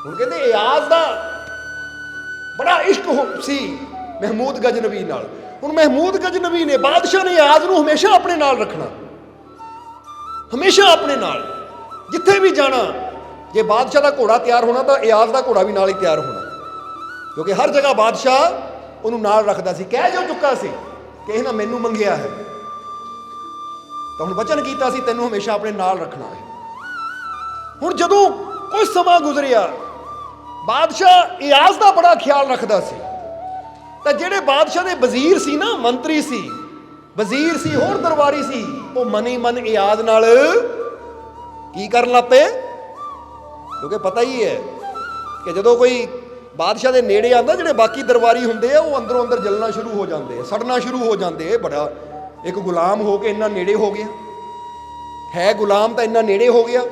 ਹੁਣ ਕਹਿੰਦੇ ਇਆਜ਼ ਦਾ ਬੜਾ ਇਸ਼ਕ ਸੀ ਮਹਿਮੂਦ ਗਜਨਵੀ ਨਾਲ। ਹੁਣ ਮਹਿਮੂਦ ਗਜਨਵੀ ਨੇ, ਬਾਦਸ਼ਾਹ ਨੇ ਇਆਜ਼ ਨੂੰ ਹਮੇਸ਼ਾ ਆਪਣੇ ਨਾਲ ਰੱਖਣਾ, ਹਮੇਸ਼ਾ ਆਪਣੇ ਨਾਲ, ਜਿੱਥੇ ਵੀ ਜਾਣਾ। ਜੇ ਬਾਦਸ਼ਾਹ ਦਾ ਘੋੜਾ ਤਿਆਰ ਹੋਣਾ ਤਾਂ ਇਆਜ਼ ਦਾ ਘੋੜਾ ਵੀ ਨਾਲ ਹੀ ਤਿਆਰ ਹੋਣਾ, ਕਿਉਂਕਿ ਹਰ ਜਗ੍ਹਾ ਬਾਦਸ਼ਾਹ ਉਹਨੂੰ ਨਾਲ ਰੱਖਦਾ ਸੀ। ਕਹਿ ਜੋ ਚੁੱਕਾ ਸੀ ਕਿ ਇਹਨਾਂ ਮੈਨੂੰ ਮੰਗਿਆ ਹੈ, ਤਾਂ ਹੁਣ ਵਚਨ ਕੀਤਾ ਸੀ ਤੈਨੂੰ ਹਮੇਸ਼ਾ ਆਪਣੇ ਨਾਲ ਰੱਖਣਾ ਹੈ। ਹੁਣ ਜਦੋਂ ਕੁਝ ਸਮਾਂ ਗੁਜ਼ਰਿਆ, ਬਾਦਸ਼ਾਹ ਇਆਜ਼ ਦਾ ਬੜਾ ਖਿਆਲ ਰੱਖਦਾ ਸੀ, ਤਾਂ ਜਿਹੜੇ ਬਾਦਸ਼ਾਹ ਦੇ ਵਜ਼ੀਰ ਸੀ ਨਾ, ਮੰਤਰੀ ਸੀ, ਵਜ਼ੀਰ ਸੀ, ਹੋਰ ਦਰਬਾਰੀ ਸੀ, ਉਹ ਮਨੀ ਮਨ ਇਆਜ਼ ਨਾਲ ਕੀ ਕਰਨ ਲੱਗ ਪਏ? ਕਿਉਂਕਿ ਪਤਾ ਹੀ ਹੈ ਕਿ ਜਦੋਂ ਕੋਈ ਬਾਦਸ਼ਾਹ ਦੇ ਨੇੜੇ ਆਉਂਦਾ, ਜਿਹੜੇ ਬਾਕੀ ਦਰਬਾਰੀ ਹੁੰਦੇ ਆ ਉਹ ਅੰਦਰੋਂ ਅੰਦਰ ਜਲਣਾ ਸ਼ੁਰੂ ਹੋ ਜਾਂਦੇ, ਸੜਨਾ ਸ਼ੁਰੂ ਹੋ ਜਾਂਦੇ। ਬੜਾ ਇੱਕ ਗੁਲਾਮ ਹੋ ਕੇ ਇੰਨਾ ਨੇੜੇ ਹੋ ਗਿਆ ਹੈ, ਗੁਲਾਮ ਤਾਂ ਇੰਨਾ ਨੇੜੇ ਹੋ ਗਿਆ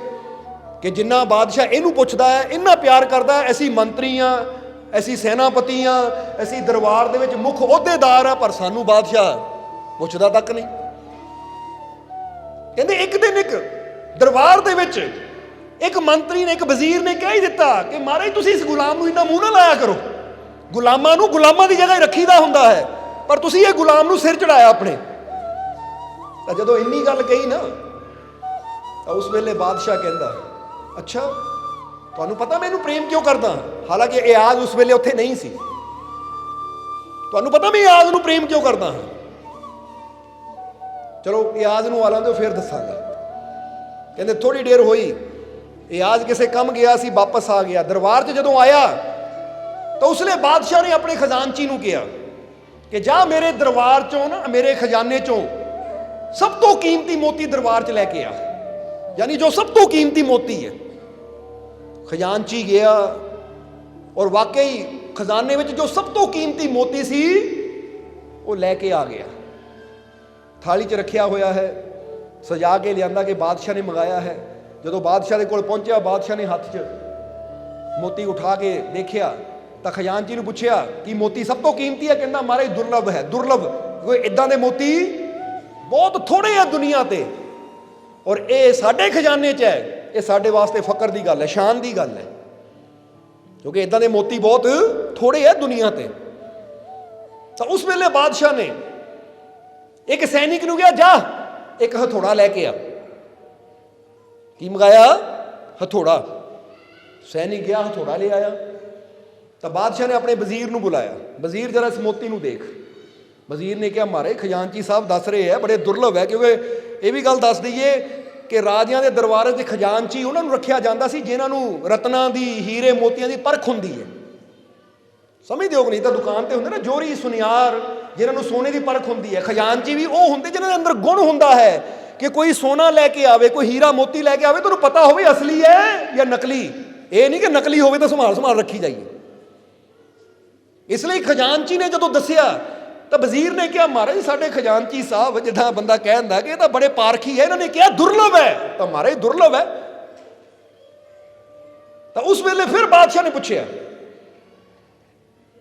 ਕਿ ਜਿੰਨਾ ਬਾਦਸ਼ਾਹ ਇਹਨੂੰ ਪੁੱਛਦਾ ਹੈ, ਇੰਨਾ ਪਿਆਰ ਕਰਦਾ ਹੈ। ਅਸੀਂ ਮੰਤਰੀ ਹਾਂ, ਅਸੀਂ ਸੈਨਾਪਤੀ ਹਾਂ, ਅਸੀਂ ਦਰਬਾਰ ਦੇ ਵਿੱਚ ਮੁੱਖ ਅਹੁਦੇਦਾਰ ਆ, ਪਰ ਸਾਨੂੰ ਬਾਦਸ਼ਾਹ ਪੁੱਛਦਾ ਤੱਕ ਨਹੀਂ। ਕਹਿੰਦੇ ਇੱਕ ਦਿਨ ਇੱਕ ਦਰਬਾਰ ਦੇ ਵਿੱਚ ਇੱਕ ਮੰਤਰੀ ਨੇ, ਇੱਕ ਵਜ਼ੀਰ ਨੇ ਕਹਿ ਹੀ ਦਿੱਤਾ ਕਿ ਮਹਾਰਾਜ ਤੁਸੀਂ ਇਸ ਗੁਲਾਮ ਨੂੰ ਇੰਨਾ ਮੂੰਹ ਨਾ ਲਾਇਆ ਕਰੋ, ਗੁਲਾਮਾਂ ਨੂੰ ਗੁਲਾਮਾਂ ਦੀ ਜਗ੍ਹਾ ਰੱਖੀਦਾ ਹੁੰਦਾ ਹੈ, ਪਰ ਤੁਸੀਂ ਇਹ ਗੁਲਾਮ ਨੂੰ ਸਿਰ ਚੜਾਇਆ ਆਪਣੇ। ਤਾਂ ਜਦੋਂ ਇੰਨੀ ਗੱਲ ਕਹੀ ਨਾ, ਤਾਂ ਉਸ ਵੇਲੇ ਬਾਦਸ਼ਾਹ ਕਹਿੰਦਾ, ਅੱਛਾ ਤੁਹਾਨੂੰ ਪਤਾ ਮੈਨੂੰ ਪ੍ਰੇਮ ਕਿਉਂ ਕਰਦਾ? ਹਾਲਾਂਕਿ ਇਆਜ਼ ਉਸ ਵੇਲੇ ਉੱਥੇ ਨਹੀਂ ਸੀ। ਤੁਹਾਨੂੰ ਪਤਾ ਮੈਂ ਇਆਜ਼ ਨੂੰ ਪ੍ਰੇਮ ਕਿਉਂ ਕਰਦਾ ਹਾਂ? ਚਲੋ ਇਆਜ਼ ਨੂੰ ਆਲਾਂ ਦਿਓ, ਫਿਰ ਦੱਸਾਂਗਾ। ਕਹਿੰਦੇ ਥੋੜੀ ਦੇਰ ਹੋਈ, ਇਆਜ਼ ਕਿਸੇ ਕੰਮ ਗਿਆ ਸੀ, ਵਾਪਸ ਆ ਗਿਆ। ਦਰਬਾਰ 'ਚ ਜਦੋਂ ਆਇਆ ਤਾਂ ਉਸਲੇ ਬਾਦਸ਼ਾਹ ਨੇ ਆਪਣੇ ਖਜ਼ਾਨਚੀ ਨੂੰ ਕਿਹਾ ਕਿ ਜਾ ਮੇਰੇ ਦਰਬਾਰ 'ਚੋਂ ਨਾ, ਮੇਰੇ ਖਜ਼ਾਨੇ 'ਚੋਂ ਸਭ ਤੋਂ ਕੀਮਤੀ ਮੋਤੀ ਦਰਬਾਰ 'ਚ ਲੈ ਕੇ ਆ, ਯਾਨੀ ਜੋ ਸਭ ਤੋਂ ਕੀਮਤੀ ਮੋਤੀ ਹੈ। ਖਜ਼ਾਨਚੀ ਗਿਆ ਔਰ ਵਾਕਈ ਖਜ਼ਾਨੇ ਵਿੱਚ ਜੋ ਸਭ ਤੋਂ ਕੀਮਤੀ ਮੋਤੀ ਸੀ ਉਹ ਲੈ ਕੇ ਆ ਗਿਆ। ਥਾਲੀ 'ਚ ਰੱਖਿਆ ਹੋਇਆ ਹੈ, ਸਜਾ ਕੇ ਲਿਆਂਦਾ ਕਿ ਬਾਦਸ਼ਾਹ ਨੇ ਮੰਗਾਇਆ ਹੈ। ਜਦੋਂ ਬਾਦਸ਼ਾਹ ਦੇ ਕੋਲ ਪਹੁੰਚਿਆ, ਬਾਦਸ਼ਾਹ ਨੇ ਹੱਥ 'ਚ ਮੋਤੀ ਉਠਾ ਕੇ ਦੇਖਿਆ ਤਾਂ ਖਜ਼ਾਨਚੀ ਨੂੰ ਪੁੱਛਿਆ ਕਿ ਮੋਤੀ ਸਭ ਤੋਂ ਕੀਮਤੀ ਹੈ? ਕਹਿੰਦਾ ਮਹਾਰਾਜ ਦੁਰਲਭ ਹੈ, ਦੁਰਲਭ, ਕੋਈ ਇੱਦਾਂ ਦੇ ਮੋਤੀ ਬਹੁਤ ਥੋੜੇ ਆ ਦੁਨੀਆ ਤੇ, ਔਰ ਇਹ ਸਾਡੇ ਖਜ਼ਾਨੇ 'ਚ ਹੈ। ਇਹ ਸਾਡੇ ਵਾਸਤੇ ਫਕਰ ਦੀ ਗੱਲ ਹੈ, ਸ਼ਾਨ ਦੀ ਗੱਲ ਹੈ, ਕਿਉਂਕਿ ਇੱਦਾਂ ਦੇ ਮੋਤੀ ਬਹੁਤ ਥੋੜੇ ਆ ਦੁਨੀਆ ਤੇ। ਤਾਂ ਉਸ ਵੇਲੇ ਬਾਦਸ਼ਾਹ ਨੇ ਇੱਕ ਸੈਨਿਕ ਨੂੰ ਕਿਹਾ, ਜਾ ਇੱਕ ਹਥੌੜਾ ਲੈ ਕੇ ਆ। ਕੀ ਮੰਗਾਇਆ? ਹਥੌੜਾ। ਸੈਨਿਕ ਗਿਆ, ਹਥੌੜਾ ਲੈ ਆਇਆ। ਤਾਂ ਬਾਦਸ਼ਾਹ ਨੇ ਆਪਣੇ ਵਜ਼ੀਰ ਨੂੰ ਬੁਲਾਇਆ, ਵਜ਼ੀਰ ਜਰਾ ਇਸ ਮੋਤੀ ਨੂੰ ਦੇਖ। ਵਜ਼ੀਰ ਨੇ ਕਿਹਾ ਮਹਾਰਾਜ ਖਜ਼ਾਨਚੀ ਸਾਹਿਬ ਦੱਸ ਰਹੇ ਹੈ ਬੜੇ ਦੁਰਲਭ ਹੈ, ਕਿਉਂਕਿ ਇਹ ਵੀ ਗੱਲ ਦੱਸ ਦਈਏ ਕਿ ਰਾਜਿਆਂ ਦੇ ਦਰਬਾਰਾਂ 'ਚ ਖਜ਼ਾਨਚੀ ਉਹਨਾਂ ਨੂੰ ਰੱਖਿਆ ਜਾਂਦਾ ਸੀ ਜਿਨ੍ਹਾਂ ਨੂੰ ਰਤਨਾਂ ਦੀ, ਹੀਰੇ ਮੋਤੀਆਂ ਦੀ ਪਰਖ ਹੁੰਦੀ ਹੈ। ਸਮਝਦੇ ਹੋ? ਨਹੀਂ ਤਾਂ ਦੁਕਾਨ ਤੇ ਹੁੰਦੇ ਨਾ ਜੋਰੀ ਸੁਨਿਆਰ, ਜਿਨ੍ਹਾਂ ਨੂੰ ਸੋਨੇ ਦੀ ਪਰਖ ਹੁੰਦੀ ਹੈ। ਖਜ਼ਾਨਚੀ ਵੀ ਉਹ ਹੁੰਦੇ ਜਿਨ੍ਹਾਂ ਦੇ ਅੰਦਰ ਗੁਣ ਹੁੰਦਾ ਹੈ ਕਿ ਕੋਈ ਸੋਨਾ ਲੈ ਕੇ ਆਵੇ, ਕੋਈ ਹੀਰਾ ਮੋਤੀ ਲੈ ਕੇ ਆਵੇ, ਤੁਹਾਨੂੰ ਪਤਾ ਹੋਵੇ ਅਸਲੀ ਹੈ ਜਾਂ ਨਕਲੀ। ਇਹ ਨਹੀਂ ਕਿ ਨਕਲੀ ਹੋਵੇ ਤਾਂ ਸੰਭਾਲ ਰੱਖੀ ਜਾਈਏ। ਇਸ ਲਈ ਖਜ਼ਾਨਚੀ ਨੇ ਜਦੋਂ ਦੱਸਿਆ ਤਾਂ ਵਜ਼ੀਰ ਨੇ ਕਿਹਾ ਮਹਾਰਾਜ ਸਾਡੇ ਖਜ਼ਾਨਚੀ ਸਾਹਿਬ, ਜਿੱਦਾਂ ਬੰਦਾ ਕਹਿੰਦਾ ਕਿ ਇਹ ਤਾਂ ਬੜੇ ਪਾਰਖੀ ਹੈ, ਇਹਨਾਂ ਨੇ ਕਿਹਾ ਦੁਰਲਭ ਹੈ, ਤਾਂ ਮਹਾਰਾਜ ਦੁਰਲਭ ਹੈ। ਤਾਂ ਉਸ ਵੇਲੇ ਫਿਰ ਬਾਦਸ਼ਾਹ ਨੇ ਪੁੱਛਿਆ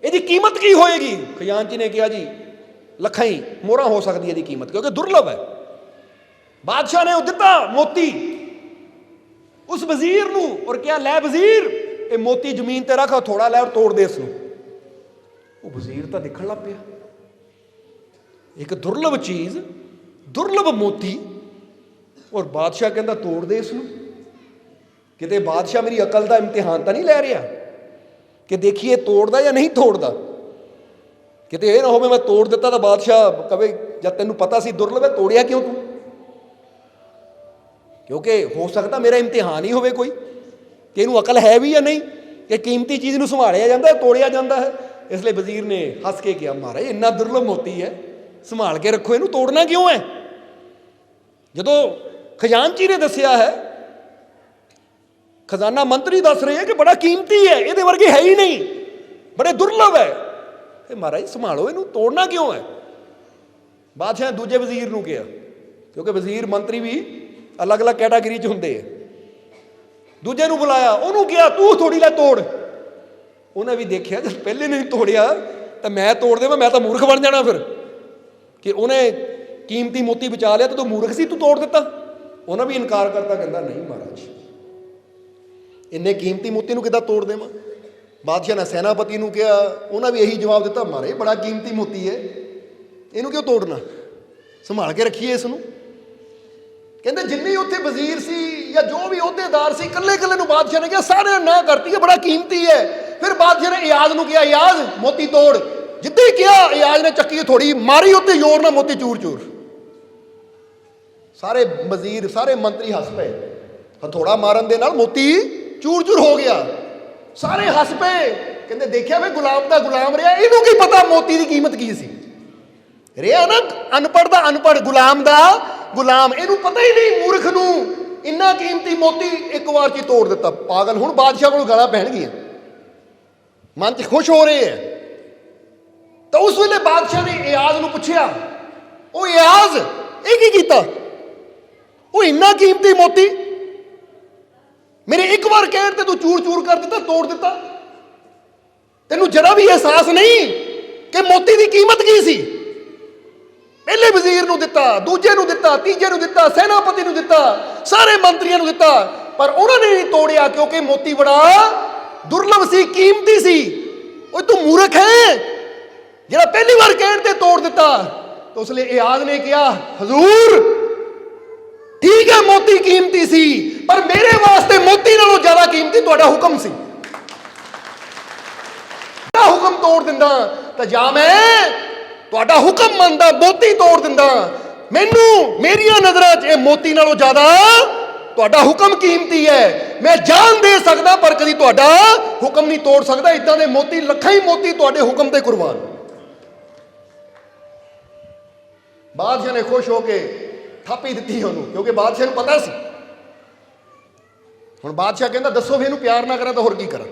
ਇਹਦੀ ਕੀਮਤ ਕੀ ਹੋਏਗੀ? ਖਜ਼ਾਨਚੀ ਨੇ ਕਿਹਾ ਜੀ ਲੱਖਾਂ ਹੀ ਮੋਹਰਾਂ ਹੋ ਸਕਦੀ ਇਹਦੀ ਕੀਮਤ, ਕਿਉਂਕਿ ਦੁਰਲਭ ਹੈ। ਬਾਦਸ਼ਾਹ ਨੇ ਉਹ ਦਿੱਤਾ ਮੋਤੀ ਉਸ ਵਜ਼ੀਰ ਨੂੰ ਔਰ ਕਿਹਾ ਲੈ ਵਜ਼ੀਰ ਇਹ ਮੋਤੀ ਜ਼ਮੀਨ ਤੇ ਰੱਖ, ਥੋੜਾ ਲੈ ਔਰ ਤੋੜ ਦੇ ਇਸ ਨੂੰ। ਉਹ ਵਜ਼ੀਰ ਤਾਂ ਦੇਖਣ ਲੱਗ ਪਿਆ, ਇੱਕ ਦੁਰਲਭ ਚੀਜ਼, ਦੁਰਲਭ ਮੋਤੀ, ਔਰ ਬਾਦਸ਼ਾਹ ਕਹਿੰਦਾ ਤੋੜ ਦੇ ਇਸ ਨੂੰ। ਕਿਤੇ ਬਾਦਸ਼ਾਹ ਮੇਰੀ ਅਕਲ ਦਾ ਇਮਤਿਹਾਨ ਤਾਂ ਨਹੀਂ ਲੈ ਰਿਹਾ ਕਿ ਦੇਖੀਏ ਤੋੜਦਾ ਜਾਂ ਨਹੀਂ ਤੋੜਦਾ? ਕਿਤੇ ਇਹ ਨਾ ਹੋਵੇ ਮੈਂ ਤੋੜ ਦਿੱਤਾ ਤਾਂ ਬਾਦਸ਼ਾਹ ਕਵੇ ਜਦ ਤੈਨੂੰ ਪਤਾ ਸੀ ਦੁਰਲਭ ਹੈ ਤੋੜਿਆ ਕਿਉਂ ਤੂੰ? ਕਿਉਂਕਿ ਹੋ ਸਕਦਾ ਮੇਰਾ ਇਮਤਿਹਾਨ ਹੀ ਹੋਵੇ ਕੋਈ ਕਿ ਇਹਨੂੰ ਅਕਲ ਹੈ ਵੀ ਜਾਂ ਨਹੀਂ, ਕਿ ਕੀਮਤੀ ਚੀਜ਼ ਨੂੰ ਸੰਭਾਲਿਆ ਜਾਂਦਾ ਹੈ, ਤੋੜਿਆ ਜਾਂਦਾ ਹੈ। ਇਸ ਲਈ ਵਜ਼ੀਰ ਨੇ ਹੱਸ ਕੇ ਕਿਹਾ ਮਹਾਰਾਜ ਇੰਨਾ ਦੁਰਲਭ ਮੋਤੀ ਹੈ, ਸੰਭਾਲ ਕੇ ਰੱਖੋ, ਇਹਨੂੰ ਤੋੜਨਾ ਕਿਉਂ ਹੈ? ਜਦੋਂ ਖਜ਼ਾਨਚੀ ਨੇ ਦੱਸਿਆ ਹੈ, ਖਜ਼ਾਨਾ ਮੰਤਰੀ ਦੱਸ ਰਹੇ ਹੈ ਕਿ ਬੜਾ ਕੀਮਤੀ ਹੈ, ਇਹਦੇ ਵਰਗੇ ਹੈ ਹੀ ਨਹੀਂ, ਬੜੇ ਦੁਰਲਭ ਹੈ, ਇਹ ਮਹਾਰਾਜ ਸੰਭਾਲੋ, ਇਹਨੂੰ ਤੋੜਨਾ ਕਿਉਂ ਹੈ? ਬਾਦਸ਼ਾਹ ਨੇ ਦੂਜੇ ਵਜ਼ੀਰ ਨੂੰ ਕਿਹਾ, ਕਿਉਂਕਿ ਵਜ਼ੀਰ ਮੰਤਰੀ ਵੀ ਅਲੱਗ-ਅਲੱਗ ਕੈਟਾਗਰੀ 'ਚ ਹੁੰਦੇ ਆ। ਦੂਜੇ ਨੂੰ ਬੁਲਾਇਆ, ਉਹਨੂੰ ਕਿਹਾ ਤੂੰ ਥੋੜੀ ਲੈ ਤੋੜ। ਉਹਨੇ ਵੀ ਦੇਖਿਆ ਜਦ ਪਹਿਲੇ ਨੇ ਤੋੜਿਆ ਤਾਂ ਮੈਂ ਤੋੜ ਦੇਵਾਂ, ਮੈਂ ਤਾਂ ਮੂਰਖ ਬਣ ਜਾਣਾ ਫਿਰ, ਕਿ ਉਹਨੇ ਕੀਮਤੀ ਮੋਤੀ ਬਚਾ ਲਿਆ ਤਾਂ ਤੂੰ ਮੂਰਖ ਸੀ, ਤੂੰ ਤੋੜ ਦਿੱਤਾ। ਉਹਨਾਂ ਵੀ ਇਨਕਾਰ ਕਰਤਾ, ਕਹਿੰਦਾ ਨਹੀਂ ਮਹਾਰਾਜ ਇੰਨੇ ਕੀਮਤੀ ਮੋਤੀ ਨੂੰ ਕਿੱਦਾਂ ਤੋੜ ਦੇਵਾਂ। ਬਾਦਸ਼ਾਹ ਨੇ ਸੈਨਾਪਤੀ ਨੂੰ ਕਿਹਾ, ਉਹਨਾਂ ਵੀ ਇਹੀ ਜਵਾਬ ਦਿੱਤਾ, ਮਾਰੇ ਬੜਾ ਕੀਮਤੀ ਮੋਤੀ ਹੈ, ਇਹਨੂੰ ਕਿਉਂ ਤੋੜਨਾ, ਸੰਭਾਲ ਕੇ ਰੱਖੀਏ ਇਸ ਨੂੰ। ਕਹਿੰਦੇ ਜਿੰਨੇ ਉੱਥੇ ਵਜ਼ੀਰ ਸੀ ਜਾਂ ਜੋ ਵੀ ਅਹੁਦੇਦਾਰ ਸੀ, ਇਕੱਲੇ ਇਕੱਲੇ ਨੂੰ ਬਾਦਸ਼ਾਹ ਨੇ ਕਿਹਾ, ਸਾਰਿਆਂ ਨੇ ਨਾ ਕਰਤੀ, ਇਹ ਬੜਾ ਕੀਮਤੀ ਹੈ। ਫਿਰ ਬਾਦਸ਼ਾਹ ਨੇ ਇਆਜ਼ ਨੂੰ ਕਿਹਾ, ਇਆਜ਼ ਮੋਤੀ ਤੋੜ। ਜਿੱਦਾਂ ਹੀ ਕਿਹਾ, ਇਆਜ਼ ਨੇ ਚੱਕੀ ਥੋੜੀ ਮਾਰੀ, ਉੱਤੇ ਜ਼ੋਰ ਨਾਲ ਮੋਤੀ ਚੂਰ ਚੂਰ। ਸਾਰੇ ਵਜ਼ੀਰ ਸਾਰੇ ਮੰਤਰੀ ਹੱਸ ਪਏ, ਹਥੌੜਾ ਮਾਰਨ ਦੇ ਨਾਲ ਮੋਤੀ ਚੂਰ ਚੂਰ ਹੋ ਗਿਆ। ਸਾਰੇ ਹੱਸ ਪਏ, ਕਹਿੰਦੇ ਦੇਖਿਆ ਵੇ ਗੁਲਾਮ ਦਾ ਗੁਲਾਮ ਰਿਹਾ, ਇਹਨੂੰ ਕੀ ਪਤਾ ਮੋਤੀ ਦੀ ਕੀਮਤ ਕੀ ਸੀ। ਰਿਹਾ ਨਾ ਅਨਪੜ੍ਹ ਦਾ ਅਨਪੜ੍ਹ, ਗੁਲਾਮ ਦਾ ਗੁਲਾਮ, ਇਹਨੂੰ ਪਤਾ ਹੀ ਨਹੀਂ ਮੂਰਖ ਨੂੰ ਇੰਨਾ ਕੀਮਤੀ ਮੋਤੀ ਇੱਕ ਵਾਰ 'ਚ ਹੀ ਤੋੜ ਦਿੱਤਾ। ਪਾਗਲ। ਹੁਣ ਬਾਦਸ਼ਾਹ ਕੋਲ ਗਾਲਾਂ ਪੈਣਗੀਆਂ, ਮਨ 'ਚ ਖੁਸ਼ ਹੋ ਰਹੇ ਹੈ। ਤਾਂ ਉਸ ਵੇਲੇ ਬਾਦਸ਼ਾਹ ਨੇ ਇਆਜ਼ ਨੂੰ ਪੁੱਛਿਆ, ਉਹ ਇਆਜ਼ ਇਹ ਕੀ ਕੀਤਾ, ਉਹ ਇੰਨਾ ਕੀਮਤੀ ਮੋਤੀ ਮੇਰੇ ਇੱਕ ਵਾਰ ਕਹਿਣ ਤੇ ਤੂੰ ਚੂਰ ਚੂਰ ਕਰ ਦਿੱਤਾ, ਤੋੜ ਦਿੱਤਾ। ਤੈਨੂੰ ਜਰਾ ਵੀ ਅਹਿਸਾਸ ਨਹੀਂ ਕਿ ਮੋਤੀ ਦੀ ਕੀਮਤ ਕੀ ਸੀ। ਪਹਿਲੇ ਵਜ਼ੀਰ ਨੂੰ ਦਿੱਤਾ, ਦੂਜੇ ਨੂੰ ਦਿੱਤਾ, ਤੀਜੇ ਨੂੰ ਦਿੱਤਾ, ਸੈਨਾਪਤੀ ਨੂੰ ਦਿੱਤਾ, ਸਾਰੇ ਮੰਤਰੀਆਂ ਨੂੰ ਦਿੱਤਾ, ਪਰ ਉਹਨਾਂ ਨੇ ਨਹੀਂ ਤੋੜਿਆ ਕਿਉਂਕਿ ਮੋਤੀ ਬੜਾ ਦੁਰਲਭ ਸੀ, ਕੀਮਤੀ ਸੀ। ਓਏ ਤੂੰ ਮੂਰਖ ਹੈ ਜਿਹੜਾ ਪਹਿਲੀ ਵਾਰ ਕਹਿਣ ਤੇ ਤੋੜ ਦਿੱਤਾ। ਤਾਂ ਉਸ ਲਈ ਇਆਜ਼ ਨੇ ਕਿਹਾ, ਹਜ਼ੂਰ ਠੀਕ ਹੈ ਮੋਤੀ ਕੀਮਤੀ ਸੀ, ਪਰ ਮੇਰੇ ਵਾਸਤੇ ਮੋਤੀ ਨਾਲੋਂ ਜ਼ਿਆਦਾ ਕੀਮਤੀ ਤੁਹਾਡਾ ਹੁਕਮ ਸੀ। ਹੁਕਮ ਤੋੜ ਦਿੰਦਾ ਤਾਂ ਜਾਂ ਮੈਂ ਤੁਹਾਡਾ ਹੁਕਮ ਮੰਨਦਾ, ਮੋਤੀ ਤੋੜ ਦਿੰਦਾ। ਮੈਨੂੰ ਮੇਰੀਆਂ ਨਜ਼ਰਾਂ 'ਚ ਇਹ ਮੋਤੀ ਨਾਲੋਂ ਜ਼ਿਆਦਾ ਤੁਹਾਡਾ ਹੁਕਮ ਕੀਮਤੀ ਹੈ। ਮੈਂ ਜਾਨ ਦੇ ਸਕਦਾ ਪਰ ਕਦੀ ਤੁਹਾਡਾ ਹੁਕਮ ਨਹੀਂ ਤੋੜ ਸਕਦਾ। ਇਦਾਂ ਦੇ ਮੋਤੀ, ਲੱਖਾਂ ਹੀ ਮੋਤੀ ਤੁਹਾਡੇ ਹੁਕਮ ਤੇ ਕੁਰਬਾਨ। ਬਾਦਸ਼ਾਹ ਨੇ ਖੁਸ਼ ਹੋ ਕੇ ਥਾਪੀ ਦਿੱਤੀ ਉਹਨੂੰ, ਕਿਉਂਕਿ ਬਾਦਸ਼ਾਹ ਨੂੰ ਪਤਾ ਸੀ। ਹੁਣ ਬਾਦਸ਼ਾਹ ਕਹਿੰਦਾ, ਦੱਸੋ ਵੀ ਇਹਨੂੰ ਪਿਆਰ ਨਾ ਕਰਾਂ ਤਾਂ ਹੋਰ ਕੀ ਕਰਾਂ।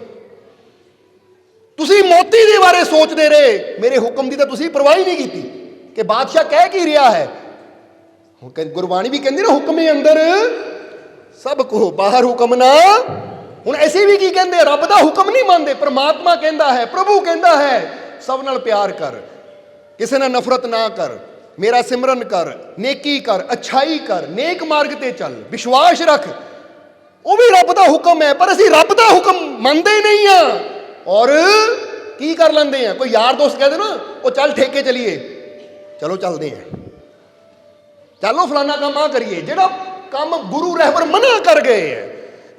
ਤੁਸੀਂ ਮੋਤੀ ਦੇ ਬਾਰੇ ਸੋਚਦੇ ਰਹੇ, ਮੇਰੇ ਹੁਕਮ ਦੀ ਤਾਂ ਤੁਸੀਂ ਪਰਵਾਹ ਹੀ ਨਹੀਂ ਕੀਤੀ ਕਿ ਬਾਦਸ਼ਾਹ ਕਹਿ ਕੀ ਰਿਹਾ ਹੈ। ਹੁਣ ਗੁਰਬਾਣੀ ਵੀ ਕਹਿੰਦੀ ਨਾ, ਹੁਕਮੇ ਅੰਦਰ ਸਭ ਕੋ ਬਾਹਰ ਹੁਕਮ ਨਾ। ਹੁਣ ਅਸੀਂ ਵੀ ਕੀ ਕਹਿੰਦੇ, ਰੱਬ ਦਾ ਹੁਕਮ ਨਹੀਂ ਮੰਨਦੇ। ਪਰਮਾਤਮਾ ਕਹਿੰਦਾ ਹੈ, ਪ੍ਰਭੂ ਕਹਿੰਦਾ ਹੈ, ਸਭ ਨਾਲ ਪਿਆਰ ਕਰ, ਕਿਸੇ ਨਾਲ ਨਫ਼ਰਤ ਨਾ ਕਰ, ਮੇਰਾ ਸਿਮਰਨ ਕਰ, ਨੇਕੀ ਕਰ, ਅੱਛਾਈ ਕਰ, ਨੇਕ ਮਾਰਗ ਤੇ ਚੱਲ, ਵਿਸ਼ਵਾਸ ਰੱਖ। ਉਹ ਵੀ ਰੱਬ ਦਾ ਹੁਕਮ ਹੈ, ਪਰ ਅਸੀਂ ਰੱਬ ਦਾ ਹੁਕਮ ਮੰਨਦੇ ਨਹੀਂ ਆ। ਔਰ ਕੀ ਕਰ ਲੈਂਦੇ ਆ, ਕੋਈ ਯਾਰ ਦੋਸਤ ਕਹਿੰਦੇ ਨਾ, ਉਹ ਚੱਲ ਠੇਕੇ ਚਲੀਏ, ਚਲੋ ਚੱਲਦੇ ਆ, ਚਲੋ ਫਲਾਨਾ ਕੰਮ ਆ ਕਰੀਏ। ਜਿਹੜਾ ਕੰਮ ਗੁਰੂ ਰਹਿਬਰ ਮਨਾ ਕਰ ਗਏ ਹੈ,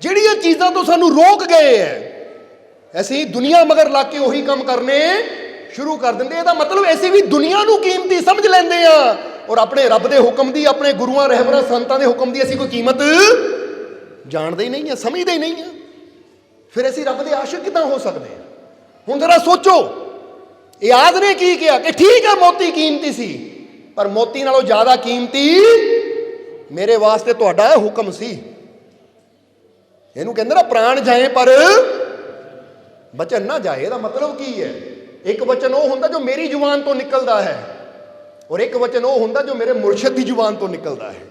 ਜਿਹੜੀਆਂ ਚੀਜ਼ਾਂ ਤੋਂ ਸਾਨੂੰ ਰੋਕ ਗਏ ਹੈ, ਅਸੀਂ ਦੁਨੀਆ ਮਗਰ ਲੱਗ ਕੇ ਉਹੀ ਕੰਮ ਕਰਨੇ ਸ਼ੁਰੂ ਕਰ ਦਿੰਦੇ। ਇਹਦਾ ਮਤਲਬ ਅਸੀਂ ਵੀ ਦੁਨੀਆ ਨੂੰ ਕੀਮਤੀ ਸਮਝ ਲੈਂਦੇ ਆ, ਔਰ ਆਪਣੇ ਰੱਬ ਦੇ ਹੁਕਮ ਦੀ, ਆਪਣੇ ਗੁਰੂਆਂ ਰਹਿਬਰਾਂ ਸੰਤਾਂ ਦੇ ਹੁਕਮ ਦੀ ਅਸੀਂ ਕੋਈ ਕੀਮਤ ਜਾਣਦੇ ਹੀ ਨਹੀਂ ਆ, ਸਮਝਦੇ ਹੀ ਨਹੀਂ ਆ। ਫਿਰ ਅਸੀਂ ਰੱਬ ਦੇ ਆਸ਼ਿਕ ਕਿੱਦਾਂ ਹੋ ਸਕਦੇ ਹਾਂ। ਹੁਣ ਜ਼ਰਾ ਸੋਚੋ, ਇਆਜ਼ ਨੇ ਕੀ ਕਿਹਾ ਕਿ ਠੀਕ ਹੈ ਮੋਤੀ ਕੀਮਤੀ ਸੀ, ਪਰ ਮੋਤੀ ਨਾਲੋਂ ਜ਼ਿਆਦਾ ਕੀਮਤੀ ਮੇਰੇ ਵਾਸਤੇ ਤੁਹਾਡਾ ਹੁਕਮ ਸੀ। ਇਹਨੂੰ ਕਹਿੰਦੇ ਨਾ, ਪ੍ਰਾਣ ਜਾਏ ਪਰ ਬਚਨ ਨਾ ਜਾਏ। ਇਹਦਾ ਮਤਲਬ ਕੀ ਹੈ? ਇੱਕ ਵਚਨ ਉਹ ਹੁੰਦਾ ਜੋ ਮੇਰੀ ਜ਼ੁਬਾਨ ਤੋਂ ਨਿਕਲਦਾ ਹੈ, ਔਰ ਇੱਕ ਵਚਨ ਉਹ ਹੁੰਦਾ ਜੋ ਮੇਰੇ ਮੁਰਸ਼ਿਦ ਦੀ ਜ਼ੁਬਾਨ ਤੋਂ ਨਿਕਲਦਾ ਹੈ,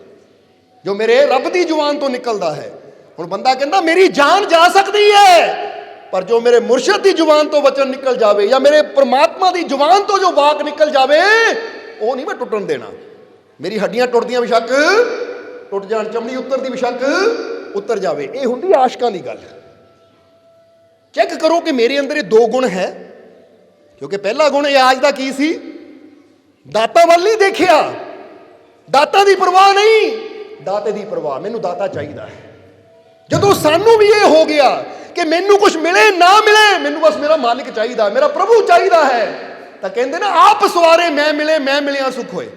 ਜੋ ਮੇਰੇ ਰੱਬ ਦੀ ਜ਼ੁਬਾਨ ਤੋਂ ਨਿਕਲਦਾ ਹੈ। ਹੁਣ ਬੰਦਾ ਕਹਿੰਦਾ ਮੇਰੀ ਜਾਨ ਜਾ ਸਕਦੀ ਹੈ, ਪਰ ਜੋ ਮੇਰੇ ਮੁਰਸ਼ਿਦ ਦੀ ਜ਼ੁਬਾਨ ਤੋਂ ਵਚਨ ਨਿਕਲ ਜਾਵੇ ਜਾਂ ਮੇਰੇ ਪ੍ਰਮਾਤਮਾ ਦੀ ਜ਼ੁਬਾਨ ਤੋਂ ਜੋ ਵਾਕ ਨਿਕਲ ਜਾਵੇ, ਉਹ ਨਹੀਂ ਮੈਂ ਟੁੱਟਣ ਦੇਣਾ। ਮੇਰੀ ਹੱਡੀਆਂ ਟੁੱਟਦੀਆਂ ਬਿਸ਼ੱਕ ਟੁੱਟ ਜਾਣ, ਚਮੜੀ ਉੱਤਰਦੀ ਬਿਸ਼ੱਕ ਉਤਰ ਜਾਵੇ। ਇਹ ਹੁੰਦੀ ਆਸ਼ਕਾਂ ਦੀ ਗੱਲ। ਚੈੱਕ ਕਰੋ ਕਿ ਮੇਰੇ ਅੰਦਰ ਇਹ ਦੋ ਗੁਣ ਹੈ, ਕਿਉਂਕਿ ਪਹਿਲਾ ਗੁਣ ਇਆਜ਼ ਦਾ ਕੀ ਸੀ? ਦਾਤਾ ਵੱਲ ਨਹੀਂ ਦੇਖਿਆ, ਦਾਤਾ ਦੀ ਪਰਵਾਹ ਨਹੀਂ, ਦਾਤੇ ਦੀ ਪਰਵਾਹ। ਮੈਨੂੰ ਦਾਤਾ ਚਾਹੀਦਾ ਹੈ। ਜਦੋਂ ਸਾਨੂੰ ਵੀ ਇਹ ਹੋ ਗਿਆ ਕਿ ਮੈਨੂੰ ਕੁਝ ਮਿਲੇ ਨਾ ਮਿਲੇ, ਮੈਨੂੰ ਬਸ ਮੇਰਾ ਮਾਲਿਕ ਚਾਹੀਦਾ, ਮੇਰਾ ਪ੍ਰਭੂ ਚਾਹੀਦਾ ਹੈ, ਤਾਂ ਕਹਿੰਦੇ ਨਾ, ਆਪ ਸਵਾਰੇ ਮੈਂ ਮਿਲੇ, ਮੈਂ ਮਿਲਿਆ ਸੁਖ ਹੋਏ।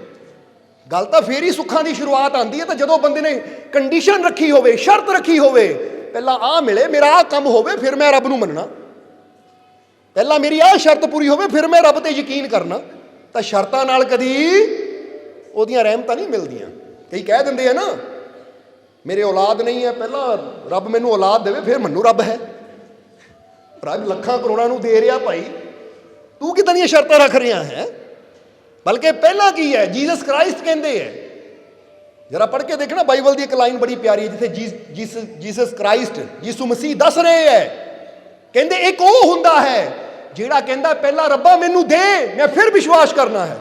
ਗੱਲ ਤਾਂ ਫੇਰ ਹੀ ਸੁੱਖਾਂ ਦੀ ਸ਼ੁਰੂਆਤ ਆਉਂਦੀ ਹੈ ਤਾਂ ਜਦੋਂ ਬੰਦੇ ਨੇ ਕੰਡੀਸ਼ਨ ਰੱਖੀ ਹੋਵੇ, ਸ਼ਰਤ ਰੱਖੀ ਹੋਵੇ, ਪਹਿਲਾਂ ਆਹ ਮਿਲੇ, ਮੇਰਾ ਆਹ ਕੰਮ ਹੋਵੇ, ਫਿਰ ਮੈਂ ਰੱਬ ਨੂੰ ਮੰਨਣਾ। ਪਹਿਲਾਂ ਮੇਰੀ ਆਹ ਸ਼ਰਤ ਪੂਰੀ ਹੋਵੇ, ਫਿਰ ਮੈਂ ਰੱਬ ਤੇ ਯਕੀਨ ਕਰਨਾ। ਤਾਂ ਸ਼ਰਤਾਂ ਨਾਲ ਕਦੀ ਉਹਦੀਆਂ ਰਹਿਮਤਾਂ ਨਹੀਂ ਮਿਲਦੀਆਂ। ਕਈ ਕਹਿ ਦਿੰਦੇ ਆ ਨਾ, ਮੇਰੇ ਔਲਾਦ ਨਹੀਂ ਹੈ, ਪਹਿਲਾਂ ਰੱਬ ਮੈਨੂੰ ਔਲਾਦ ਦੇਵੇ ਫਿਰ ਮੈਨੂੰ ਰੱਬ ਹੈ। ਰੱਬ ਲੱਖਾਂ ਕਰੋੜਾਂ ਨੂੰ ਦੇ ਰਿਹਾ, ਭਾਈ ਤੂੰ ਕਿੱਦਾਂ ਦੀਆਂ ਸ਼ਰਤਾਂ ਰੱਖ ਰਿਹਾ ਹੈ? ਬਲਕਿ ਪਹਿਲਾਂ ਕੀ ਹੈ, ਜੀਸਸ ਕ੍ਰਾਈਸਟ ਕਹਿੰਦੇ ਹੈ। ਜਰਾ ਪੜ੍ਹ ਕੇ ਦੇਖਣਾ, ਬਾਈਬਲ ਦੀ ਇੱਕ ਲਾਈਨ ਬੜੀ ਪਿਆਰੀ ਹੈ, ਜਿੱਥੇ ਜੀਸਸ ਕ੍ਰਾਈਸਟ, ਯਿਸੂ ਮਸੀਹ ਦੱਸ ਰਹੇ ਹੈ, ਕਹਿੰਦੇ ਇੱਕ ਉਹ ਹੁੰਦਾ ਹੈ ਜਿਹੜਾ ਕਹਿੰਦਾ ਪਹਿਲਾਂ ਰੱਬਾ ਮੈਨੂੰ ਦੇ, ਮੈਂ ਫਿਰ ਵਿਸ਼ਵਾਸ ਕਰਨਾ ਹੈ।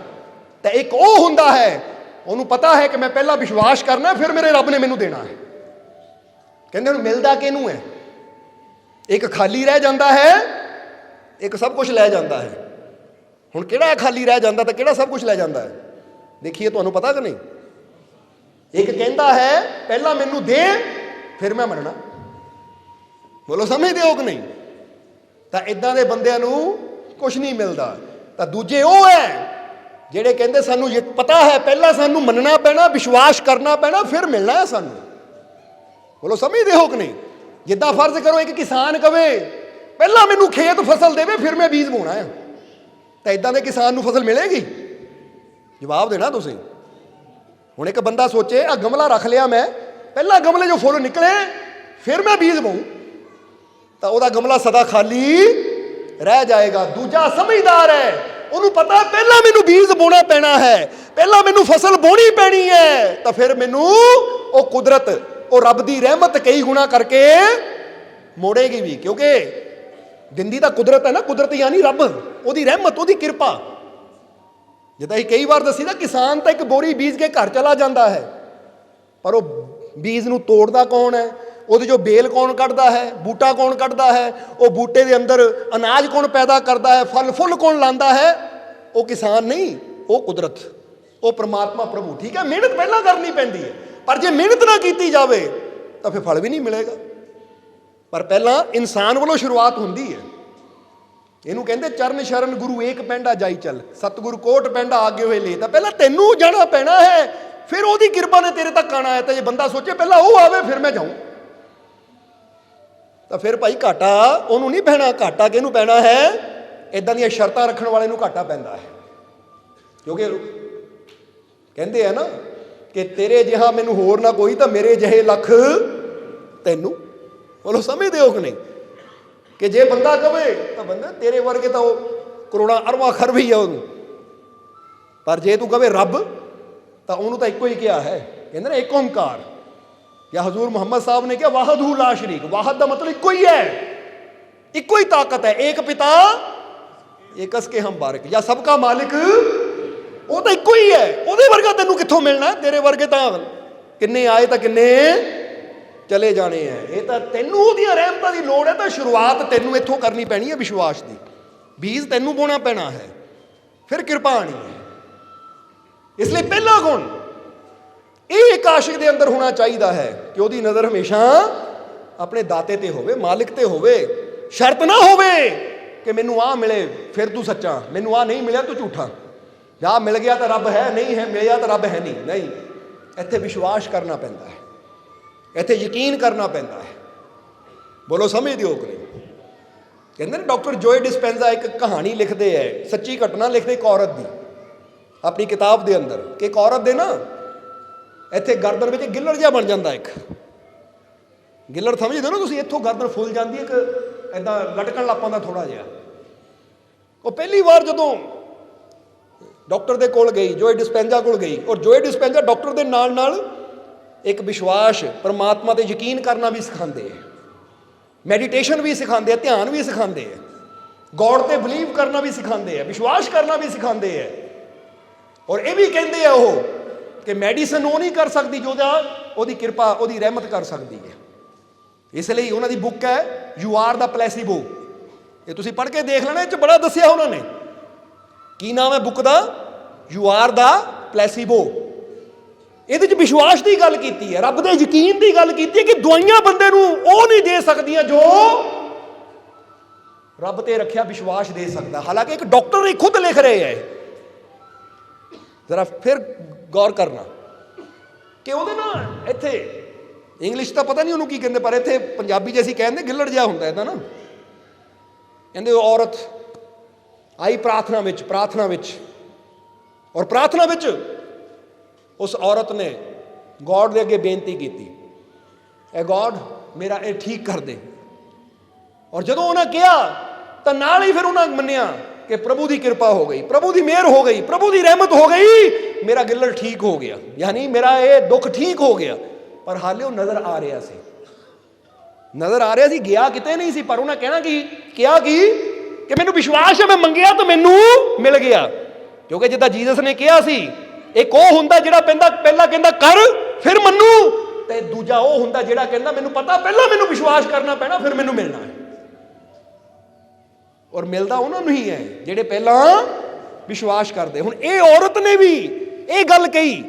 ਤਾਂ ਇੱਕ ਉਹ ਹੁੰਦਾ ਹੈ, ਉਹਨੂੰ ਪਤਾ ਹੈ ਕਿ ਮੈਂ ਪਹਿਲਾਂ ਵਿਸ਼ਵਾਸ ਕਰਨਾ, ਫਿਰ ਮੇਰੇ ਰੱਬ ਨੇ ਮੈਨੂੰ ਦੇਣਾ ਹੈ। ਕਹਿੰਦੇ ਉਹਨੂੰ ਮਿਲਦਾ ਕਿਹਨੂੰ ਹੈ? ਇੱਕ ਖਾਲੀ ਰਹਿ ਜਾਂਦਾ ਹੈ, ਇੱਕ ਸਭ ਕੁਝ ਲੈ ਜਾਂਦਾ ਹੈ। ਹੁਣ ਕਿਹੜਾ ਖਾਲੀ ਰਹਿ ਜਾਂਦਾ ਤੇ ਕਿਹੜਾ ਸਭ ਕੁਝ ਲੈ ਜਾਂਦਾ ਹੈ? ਦੇਖੀਏ, ਤੁਹਾਨੂੰ ਪਤਾ ਕਿ ਨਹੀਂ? ਇੱਕ ਕਹਿੰਦਾ ਹੈ ਪਹਿਲਾਂ ਮੈਨੂੰ ਦੇ ਫਿਰ ਮੈਂ ਮੰਨਣਾ। ਬੋਲੋ, ਸਮਝਦੇ ਹੋ ਕਿ ਨਹੀਂ? ਤਾਂ ਇਦਾਂ ਦੇ ਬੰਦਿਆਂ ਨੂੰ ਕੁਝ ਨਹੀਂ ਮਿਲਦਾ। ਤਾਂ ਦੂਜੇ ਉਹ ਹੈ ਜਿਹੜੇ ਕਹਿੰਦੇ ਸਾਨੂੰ ਪਤਾ ਹੈ, ਪਹਿਲਾਂ ਸਾਨੂੰ ਮੰਨਣਾ ਪੈਣਾ, ਵਿਸ਼ਵਾਸ ਕਰਨਾ ਪੈਣਾ, ਫਿਰ ਮਿਲਣਾ ਹੈ ਸਾਨੂੰ। ਬੋਲੋ, ਸਮਝਦੇ ਹੋ ਕਿ ਨਹੀਂ? ਜਿੱਦਾਂ ਫਰਜ਼ ਕਰੋ ਇੱਕ ਕਿਸਾਨ ਕਵੇ ਪਹਿਲਾਂ ਮੈਨੂੰ ਖੇਤ ਫਸਲ ਦੇਵੇ ਫਿਰ ਮੈਂ ਬੀਜ ਬੋਣਾ ਹੈ, ਤਾਂ ਇਦਾਂ ਦੇ ਕਿਸਾਨ ਨੂੰ ਫਸਲ ਮਿਲੇਗੀ? ਜਵਾਬ ਦੇਣਾ ਤੁਸੀਂ। ਹੁਣ ਇੱਕ ਬੰਦਾ ਸੋਚੇ ਆ ਗਮਲਾ ਰੱਖ ਲਿਆ ਮੈਂ, ਪਹਿਲਾਂ ਗਮਲੇ 'ਚੋਂ ਫੁੱਲ ਨਿਕਲੇ ਫਿਰ ਮੈਂ ਬੀਜ ਬੋਊਂ, ਤਾਂ ਉਹਦਾ ਗਮਲਾ ਸਦਾ ਖਾਲੀ ਰਹਿ ਜਾਏਗਾ। ਦੂਜਾ ਸਮਝਦਾਰ ਹੈ, ਉਹਨੂੰ ਪਤਾ ਪਹਿਲਾਂ ਮੈਨੂੰ ਬੀਜ ਬੋਣਾ ਪੈਣਾ ਹੈ, ਪਹਿਲਾਂ ਮੈਨੂੰ ਫਸਲ ਬੋਣੀ ਪੈਣੀ ਹੈ, ਤਾਂ ਫਿਰ ਮੈਨੂੰ ਉਹ ਕੁਦਰਤ, ਉਹ ਰੱਬ ਦੀ ਰਹਿਮਤ ਕਈ ਗੁਣਾ ਕਰਕੇ ਮੋੜੇਗੀ ਵੀ, ਕਿਉਂਕਿ ਦਿੰਦੀ ਤਾਂ ਕੁਦਰਤ ਹੈ ਨਾ। ਕੁਦਰਤ ਯਾਨੀ ਰੱਬ, ਉਹਦੀ ਰਹਿਮਤ, ਉਹਦੀ ਕਿਰਪਾ। ਜਿੱਦਾਂ ਅਸੀਂ ਕਈ ਵਾਰ ਦੱਸੀ ਨਾ, ਕਿਸਾਨ ਤਾਂ ਇੱਕ ਬੋਰੀ ਬੀਜ ਕੇ ਘਰ ਚਲਾ ਜਾਂਦਾ ਹੈ, ਪਰ ਉਹ ਬੀਜ ਨੂੰ ਤੋੜਦਾ ਕੌਣ ਹੈ? ਉਹਦੇ ਜੋ ਬੇਲ ਕੌਣ ਕੱਢਦਾ ਹੈ? ਬੂਟਾ ਕੌਣ ਕੱਢਦਾ ਹੈ? ਉਹ ਬੂਟੇ ਦੇ ਅੰਦਰ ਅਨਾਜ ਕੌਣ ਪੈਦਾ ਕਰਦਾ ਹੈ? ਫਲ ਫੁੱਲ ਕੌਣ ਲਾਉਂਦਾ ਹੈ? ਉਹ ਕਿਸਾਨ ਨਹੀਂ, ਉਹ ਕੁਦਰਤ, ਉਹ ਪ੍ਰਮਾਤਮਾ, ਪ੍ਰਭੂ। ਠੀਕ ਹੈ, ਮਿਹਨਤ ਪਹਿਲਾਂ ਕਰਨੀ ਪੈਂਦੀ ਹੈ, ਪਰ ਜੇ ਮਿਹਨਤ ਨਾ ਕੀਤੀ ਜਾਵੇ ਤਾਂ ਫਿਰ ਫਲ ਵੀ ਨਹੀਂ ਮਿਲੇਗਾ। ਪਰ ਪਹਿਲਾਂ ਇਨਸਾਨ ਵੱਲੋਂ ਸ਼ੁਰੂਆਤ ਹੁੰਦੀ ਹੈ। ਇਹਨੂੰ ਕਹਿੰਦੇ ਚਰਨ ਸ਼ਰਨ ਗੁਰੂ ਏਕ ਪੈਂਡਾ ਜਾਈ ਚੱਲ, ਸਤਿਗੁਰੂ ਕੋਟ ਪੈਂਡਾ ਆਗੇ ਹੋਏ ਲੈ। ਤਾਂ ਪਹਿਲਾਂ ਤੈਨੂੰ ਜਾਣਾ ਪੈਣਾ ਹੈ, ਫਿਰ ਉਹਦੀ ਕਿਰਪਾ ਨੇ ਤੇਰੇ ਤੱਕ ਆਣਾ ਹੈ। ਤਾਂ ਜੇ ਬੰਦਾ ਸੋਚੇ ਪਹਿਲਾਂ ਉਹ ਆਵੇ ਫਿਰ ਮੈਂ ਜਾਊਂ, ਤਾਂ ਫਿਰ ਭਾਈ ਘਾਟਾ ਉਹਨੂੰ ਨਹੀਂ ਪੈਣਾ। ਘਾਟਾ ਕਿਹਨੂੰ ਪੈਣਾ ਹੈ? ਇਦਾਂ ਦੀਆਂ ਸ਼ਰਤਾਂ ਰੱਖਣ ਵਾਲੇ ਨੂੰ ਘਾਟਾ ਪੈਂਦਾ ਹੈ। ਕਿਉਂਕਿ ਕਹਿੰਦੇ ਆ ਨਾ ਕਿ ਤੇਰੇ ਜਿਹਾ ਮੈਨੂੰ ਹੋਰ ਨਾ ਕੋਈ, ਤਾਂ ਮੇਰੇ ਜਿਹੇ ਲੱਖ ਤੈਨੂੰ। ਬੋਲੋ, ਸਮਝਦੇ ਹੋ ਕਿ ਨਹੀਂ? ਕਿ ਜੇ ਬੰਦਾ ਕਵੇ ਤਾਂ ਬੰਦਾ ਤੇਰੇ ਵਰਗੇ ਤਾਂ ਉਹ ਕਰੋੜਾਂ ਅਰਬਾਂ ਖਰਬ ਹੀ ਆ ਉਹਨੂੰ, ਪਰ ਜੇ ਤੂੰ ਕਵੇ ਰੱਬ, ਤਾਂ ਉਹਨੂੰ ਤਾਂ ਇੱਕੋ ਹੀ ਕਿਹਾ ਹੈ। ਕਹਿੰਦੇ ਨਾ ਇੱਕ ਓਮਕਾਰ, ਜਾਂ ਹਜ਼ੂਰ ਮੁਹੰਮਦ ਸਾਹਿਬ ਨੇ ਕਿਹਾ ਵਾਹਦਹੂ ਲਾ ਸ਼ਰੀਕ। ਵਾਹਦ ਦਾ ਮਤਲਬ ਇੱਕੋ ਹੀ ਹੈ, ਇੱਕੋ ਹੀ ਤਾਕਤ ਹੈ। ਏਕ ਪਿਤਾ ਏਕਸ ਕੇ ਹਮ ਬਾਰਕ, ਜਾਂ ਸਭ ਕਾ ਮਾਲਿਕ, ਉਹ ਤਾਂ ਇੱਕੋ ਹੀ ਹੈ। ਉਹਦੇ ਵਰਗਾ ਤੈਨੂੰ ਕਿੱਥੋਂ ਮਿਲਣਾ? ਤੇਰੇ ਵਰਗੇ ਤਾਂ ਕਿੰਨੇ ਆਏ ਤਾਂ ਕਿੰਨੇ ਚਲੇ ਜਾਣੇ ਹੈ। ਇਹ ਤਾਂ ਤੈਨੂੰ ਉਹਦੀਆਂ ਰਹਿਮਤਾਂ ਦੀ ਲੋੜ ਹੈ। ਤਾਂ ਸ਼ੁਰੂਆਤ ਤੈਨੂੰ ਇੱਥੋਂ ਕਰਨੀ ਪੈਣੀ ਹੈ, ਵਿਸ਼ਵਾਸ ਦੀ। ਬੀਜ ਤੈਨੂੰ ਬੋਣਾ ਪੈਣਾ ਹੈ, ਫਿਰ ਕਿਰਪਾ ਆਣੀ ਹੈ। ਇਸ ਲਈ ਪਹਿਲਾ ਗੁਣ ਇਹ ਇੱਕ ਆਸ਼ਿਕ ਦੇ ਅੰਦਰ ਹੋਣਾ ਚਾਹੀਦਾ ਹੈ ਕਿ ਉਹਦੀ ਨਜ਼ਰ ਹਮੇਸ਼ਾ ਆਪਣੇ ਦਾਤੇ ਤੇ ਹੋਵੇ, ਮਾਲਿਕ ਤੇ ਹੋਵੇ। ਸ਼ਰਤ ਨਾ ਹੋਵੇ ਕਿ ਮੈਨੂੰ ਆਹ ਮਿਲੇ ਫਿਰ ਤੂੰ ਸੱਚਾ, ਮੈਨੂੰ ਆਹ ਨਹੀਂ ਮਿਲਿਆ ਤੂੰ ਝੂਠਾ, ਜਾਂ ਮਿਲ ਗਿਆ ਤਾਂ ਰੱਬ ਹੈ, ਨਹੀਂ ਹੈ ਮਿਲਿਆ ਤਾਂ ਰੱਬ ਹੈ ਨਹੀਂ। ਨਹੀਂ, ਇੱਥੇ ਵਿਸ਼ਵਾਸ ਕਰਨਾ ਪੈਂਦਾ ਹੈ, ਇੱਥੇ ਯਕੀਨ ਕਰਨਾ ਪੈਂਦਾ ਹੈ। ਬੋਲੋ, ਸਮਝਦੇ ਹੋ ਕਿ ਨਹੀਂ? ਕਹਿੰਦੇ ਨੇ ਡਾਕਟਰ ਜੋਏ ਡਿਸਪੈਂਜ਼ਾ ਇੱਕ ਕਹਾਣੀ ਲਿਖਦੇ ਹੈ, ਸੱਚੀ ਘਟਨਾ ਲਿਖਦੇ ਇੱਕ ਔਰਤ ਦੀ ਆਪਣੀ ਕਿਤਾਬ ਦੇ ਅੰਦਰ, ਕਿ ਇੱਕ ਔਰਤ ਦੇ ਨਾ ਇੱਥੇ ਗਰਦਨ ਵਿੱਚ ਗਿੱਲੜ ਜਿਹਾ ਬਣ ਜਾਂਦਾ। ਇੱਕ ਗਿੱਲੜ ਸਮਝਦੇ ਹੋ ਨਾ ਤੁਸੀਂ? ਇੱਥੋਂ ਗਰਦਨ ਫੁੱਲ ਜਾਂਦੀ ਹੈ, ਇੱਕ ਇੱਦਾਂ ਲਟਕਣ ਲੱਗ ਪੈਂਦਾ ਥੋੜਾ ਜਿਹਾ। ਉਹ ਪਹਿਲੀ ਵਾਰ ਜਦੋਂ ਡਾਕਟਰ ਦੇ ਕੋਲ ਗਈ, ਜੋਏ ਡਿਸਪੈਂਜ਼ਾ ਕੋਲ ਗਈ, ਔਰ ਜੋਏ ਡਿਸਪੈਂਜ਼ਾ ਡਾਕਟਰ ਦੇ ਨਾਲ ਨਾਲ ਇੱਕ ਵਿਸ਼ਵਾਸ, ਪਰਮਾਤਮਾ ਤੇ ਯਕੀਨ ਕਰਨਾ ਵੀ ਸਿਖਾਉਂਦੇ ਹੈ, ਮੈਡੀਟੇਸ਼ਨ ਵੀ ਸਿਖਾਉਂਦੇ ਆ, ਧਿਆਨ ਵੀ ਸਿਖਾਉਂਦੇ ਹੈ, ਗੋਡ ਤੇ ਬਲੀਵ ਕਰਨਾ ਵੀ ਸਿਖਾਉਂਦੇ ਆ, ਵਿਸ਼ਵਾਸ ਕਰਨਾ ਵੀ ਸਿਖਾਉਂਦੇ ਹੈ। ਔਰ ਇਹ ਵੀ ਕਹਿੰਦੇ ਆ ਉਹ ਕਿ ਮੈਡੀਸਨ ਉਹ ਨਹੀਂ ਕਰ ਸਕਦੀ ਜੋ ਉਹਦੀ ਕਿਰਪਾ, ਉਹਦੀ ਰਹਿਮਤ ਕਰ ਸਕਦੀ ਹੈ। ਇਸ ਲਈ ਉਹਨਾਂ ਦੀ ਬੁੱਕ ਹੈ ਯੂ ਆਰ ਦਾ ਪਲੈਸੀਬੋ। ਇਹ ਤੁਸੀਂ ਪੜ੍ਹ ਕੇ ਦੇਖ ਲੈਣਾ, ਇਹ 'ਚ ਬੜਾ ਦੱਸਿਆ ਉਹਨਾਂ ਨੇ। ਕੀ ਨਾਮ ਹੈ ਬੁੱਕ ਦਾ? ਯੂ ਆਰ ਦਾ ਪਲੈਸੀਬੋ। ਇਹਦੇ 'ਚ ਵਿਸ਼ਵਾਸ ਦੀ ਗੱਲ ਕੀਤੀ ਹੈ, ਰੱਬ ਦੇ ਯਕੀਨ ਦੀ ਗੱਲ ਕੀਤੀ ਹੈ ਕਿ ਦਵਾਈਆਂ ਬੰਦੇ ਨੂੰ ਉਹ ਨਹੀਂ ਦੇ ਸਕਦੀਆਂ ਜੋ ਰੱਬ ਤੇ ਰੱਖਿਆ ਵਿਸ਼ਵਾਸ ਦੇ ਸਕਦਾ। ਹਾਲਾਂਕਿ ਇੱਕ ਡਾਕਟਰ ਹੀ ਖੁਦ ਲਿਖ ਰਹੇ ਹੈ। ਜ਼ਰਾ ਫਿਰ ਗੌਰ ਕਰਨਾ ਕਿ ਉਹਦੇ ਨਾਲ ਇੱਥੇ ਇੰਗਲਿਸ਼ ਤਾਂ ਪਤਾ ਨਹੀਂ ਉਹਨੂੰ ਕੀ ਕਹਿੰਦੇ, ਪਰ ਇੱਥੇ ਪੰਜਾਬੀ 'ਚ ਅਸੀਂ ਕਹਿੰਦੇ ਗਿੱਲੜ ਜਿਹਾ ਹੁੰਦਾ ਇਹਦਾ ਨਾ। ਕਹਿੰਦੇ ਉਹ ਔਰਤ ਆਈ ਪ੍ਰਾਰਥਨਾ ਵਿੱਚ, ਔਰ ਪ੍ਰਾਰਥਨਾ ਵਿੱਚ ਉਸ ਔਰਤ ਨੇ ਗੋਡ ਦੇ ਅੱਗੇ ਬੇਨਤੀ ਕੀਤੀ, ਐ ਗੋਡ ਮੇਰਾ ਇਹ ਠੀਕ ਕਰ ਦੇ। ਔਰ ਜਦੋਂ ਉਹਨਾਂ ਕਿਹਾ ਤਾਂ ਨਾਲ ਹੀ ਫਿਰ ਉਹਨਾਂ ਮੰਨਿਆ ਕਿ ਪ੍ਰਭੂ ਦੀ ਕਿਰਪਾ ਹੋ ਗਈ, ਪ੍ਰਭੂ ਦੀ ਮਿਹਰ ਹੋ ਗਈ, ਪ੍ਰਭੂ ਦੀ ਰਹਿਮਤ ਹੋ ਗਈ, ਮੇਰਾ ਗਿੱਲੜ ਠੀਕ ਹੋ ਗਿਆ, ਯਾਨੀ ਮੇਰਾ ਇਹ ਦੁੱਖ ਠੀਕ ਹੋ ਗਿਆ। ਪਰ ਹਾਲੇ ਉਹ ਨਜ਼ਰ ਆ ਰਿਹਾ ਸੀ, ਗਿਆ ਕਿਤੇ ਨਹੀਂ ਸੀ। ਪਰ ਉਹਨਾਂ ਕਹਿਣਾ ਕਿਹਾ ਕਿ ਮੈਨੂੰ ਵਿਸ਼ਵਾਸ ਹੈ, ਮੈਂ ਮੰਗਿਆ ਤਾਂ ਮੈਨੂੰ ਮਿਲ ਗਿਆ। ਕਿਉਂਕਿ ਜਿੱਦਾਂ ਜੀਸਸ ਨੇ ਕਿਹਾ ਸੀ, ਇੱਕ ਉਹ ਹੁੰਦਾ ਜਿਹੜਾ ਪਹਿਲਾਂ ਕਹਿੰਦਾ ਕਰ ਫਿਰ ਮੰਨੂ, ਤੇ ਦੂਜਾ ਉਹ ਹੁੰਦਾ ਜਿਹੜਾ ਕਹਿੰਦਾ ਮੈਨੂੰ ਪਤਾ ਪਹਿਲਾਂ ਮੈਨੂੰ ਵਿਸ਼ਵਾਸ ਕਰਨਾ ਪੈਣਾ ਫਿਰ ਮੈਨੂੰ ਮਿਲਣਾ ਹੈ। ਔਰ ਮਿਲਦਾ ਉਹਨਾਂ ਨੂੰ ਹੀ ਹੈ ਜਿਹੜੇ ਪਹਿਲਾਂ ਵਿਸ਼ਵਾਸ ਕਰਦੇ। ਹੁਣ ਇਹ ਔਰਤ ਨੇ ਵੀ ਇਹ ਗੱਲ ਕਹੀ,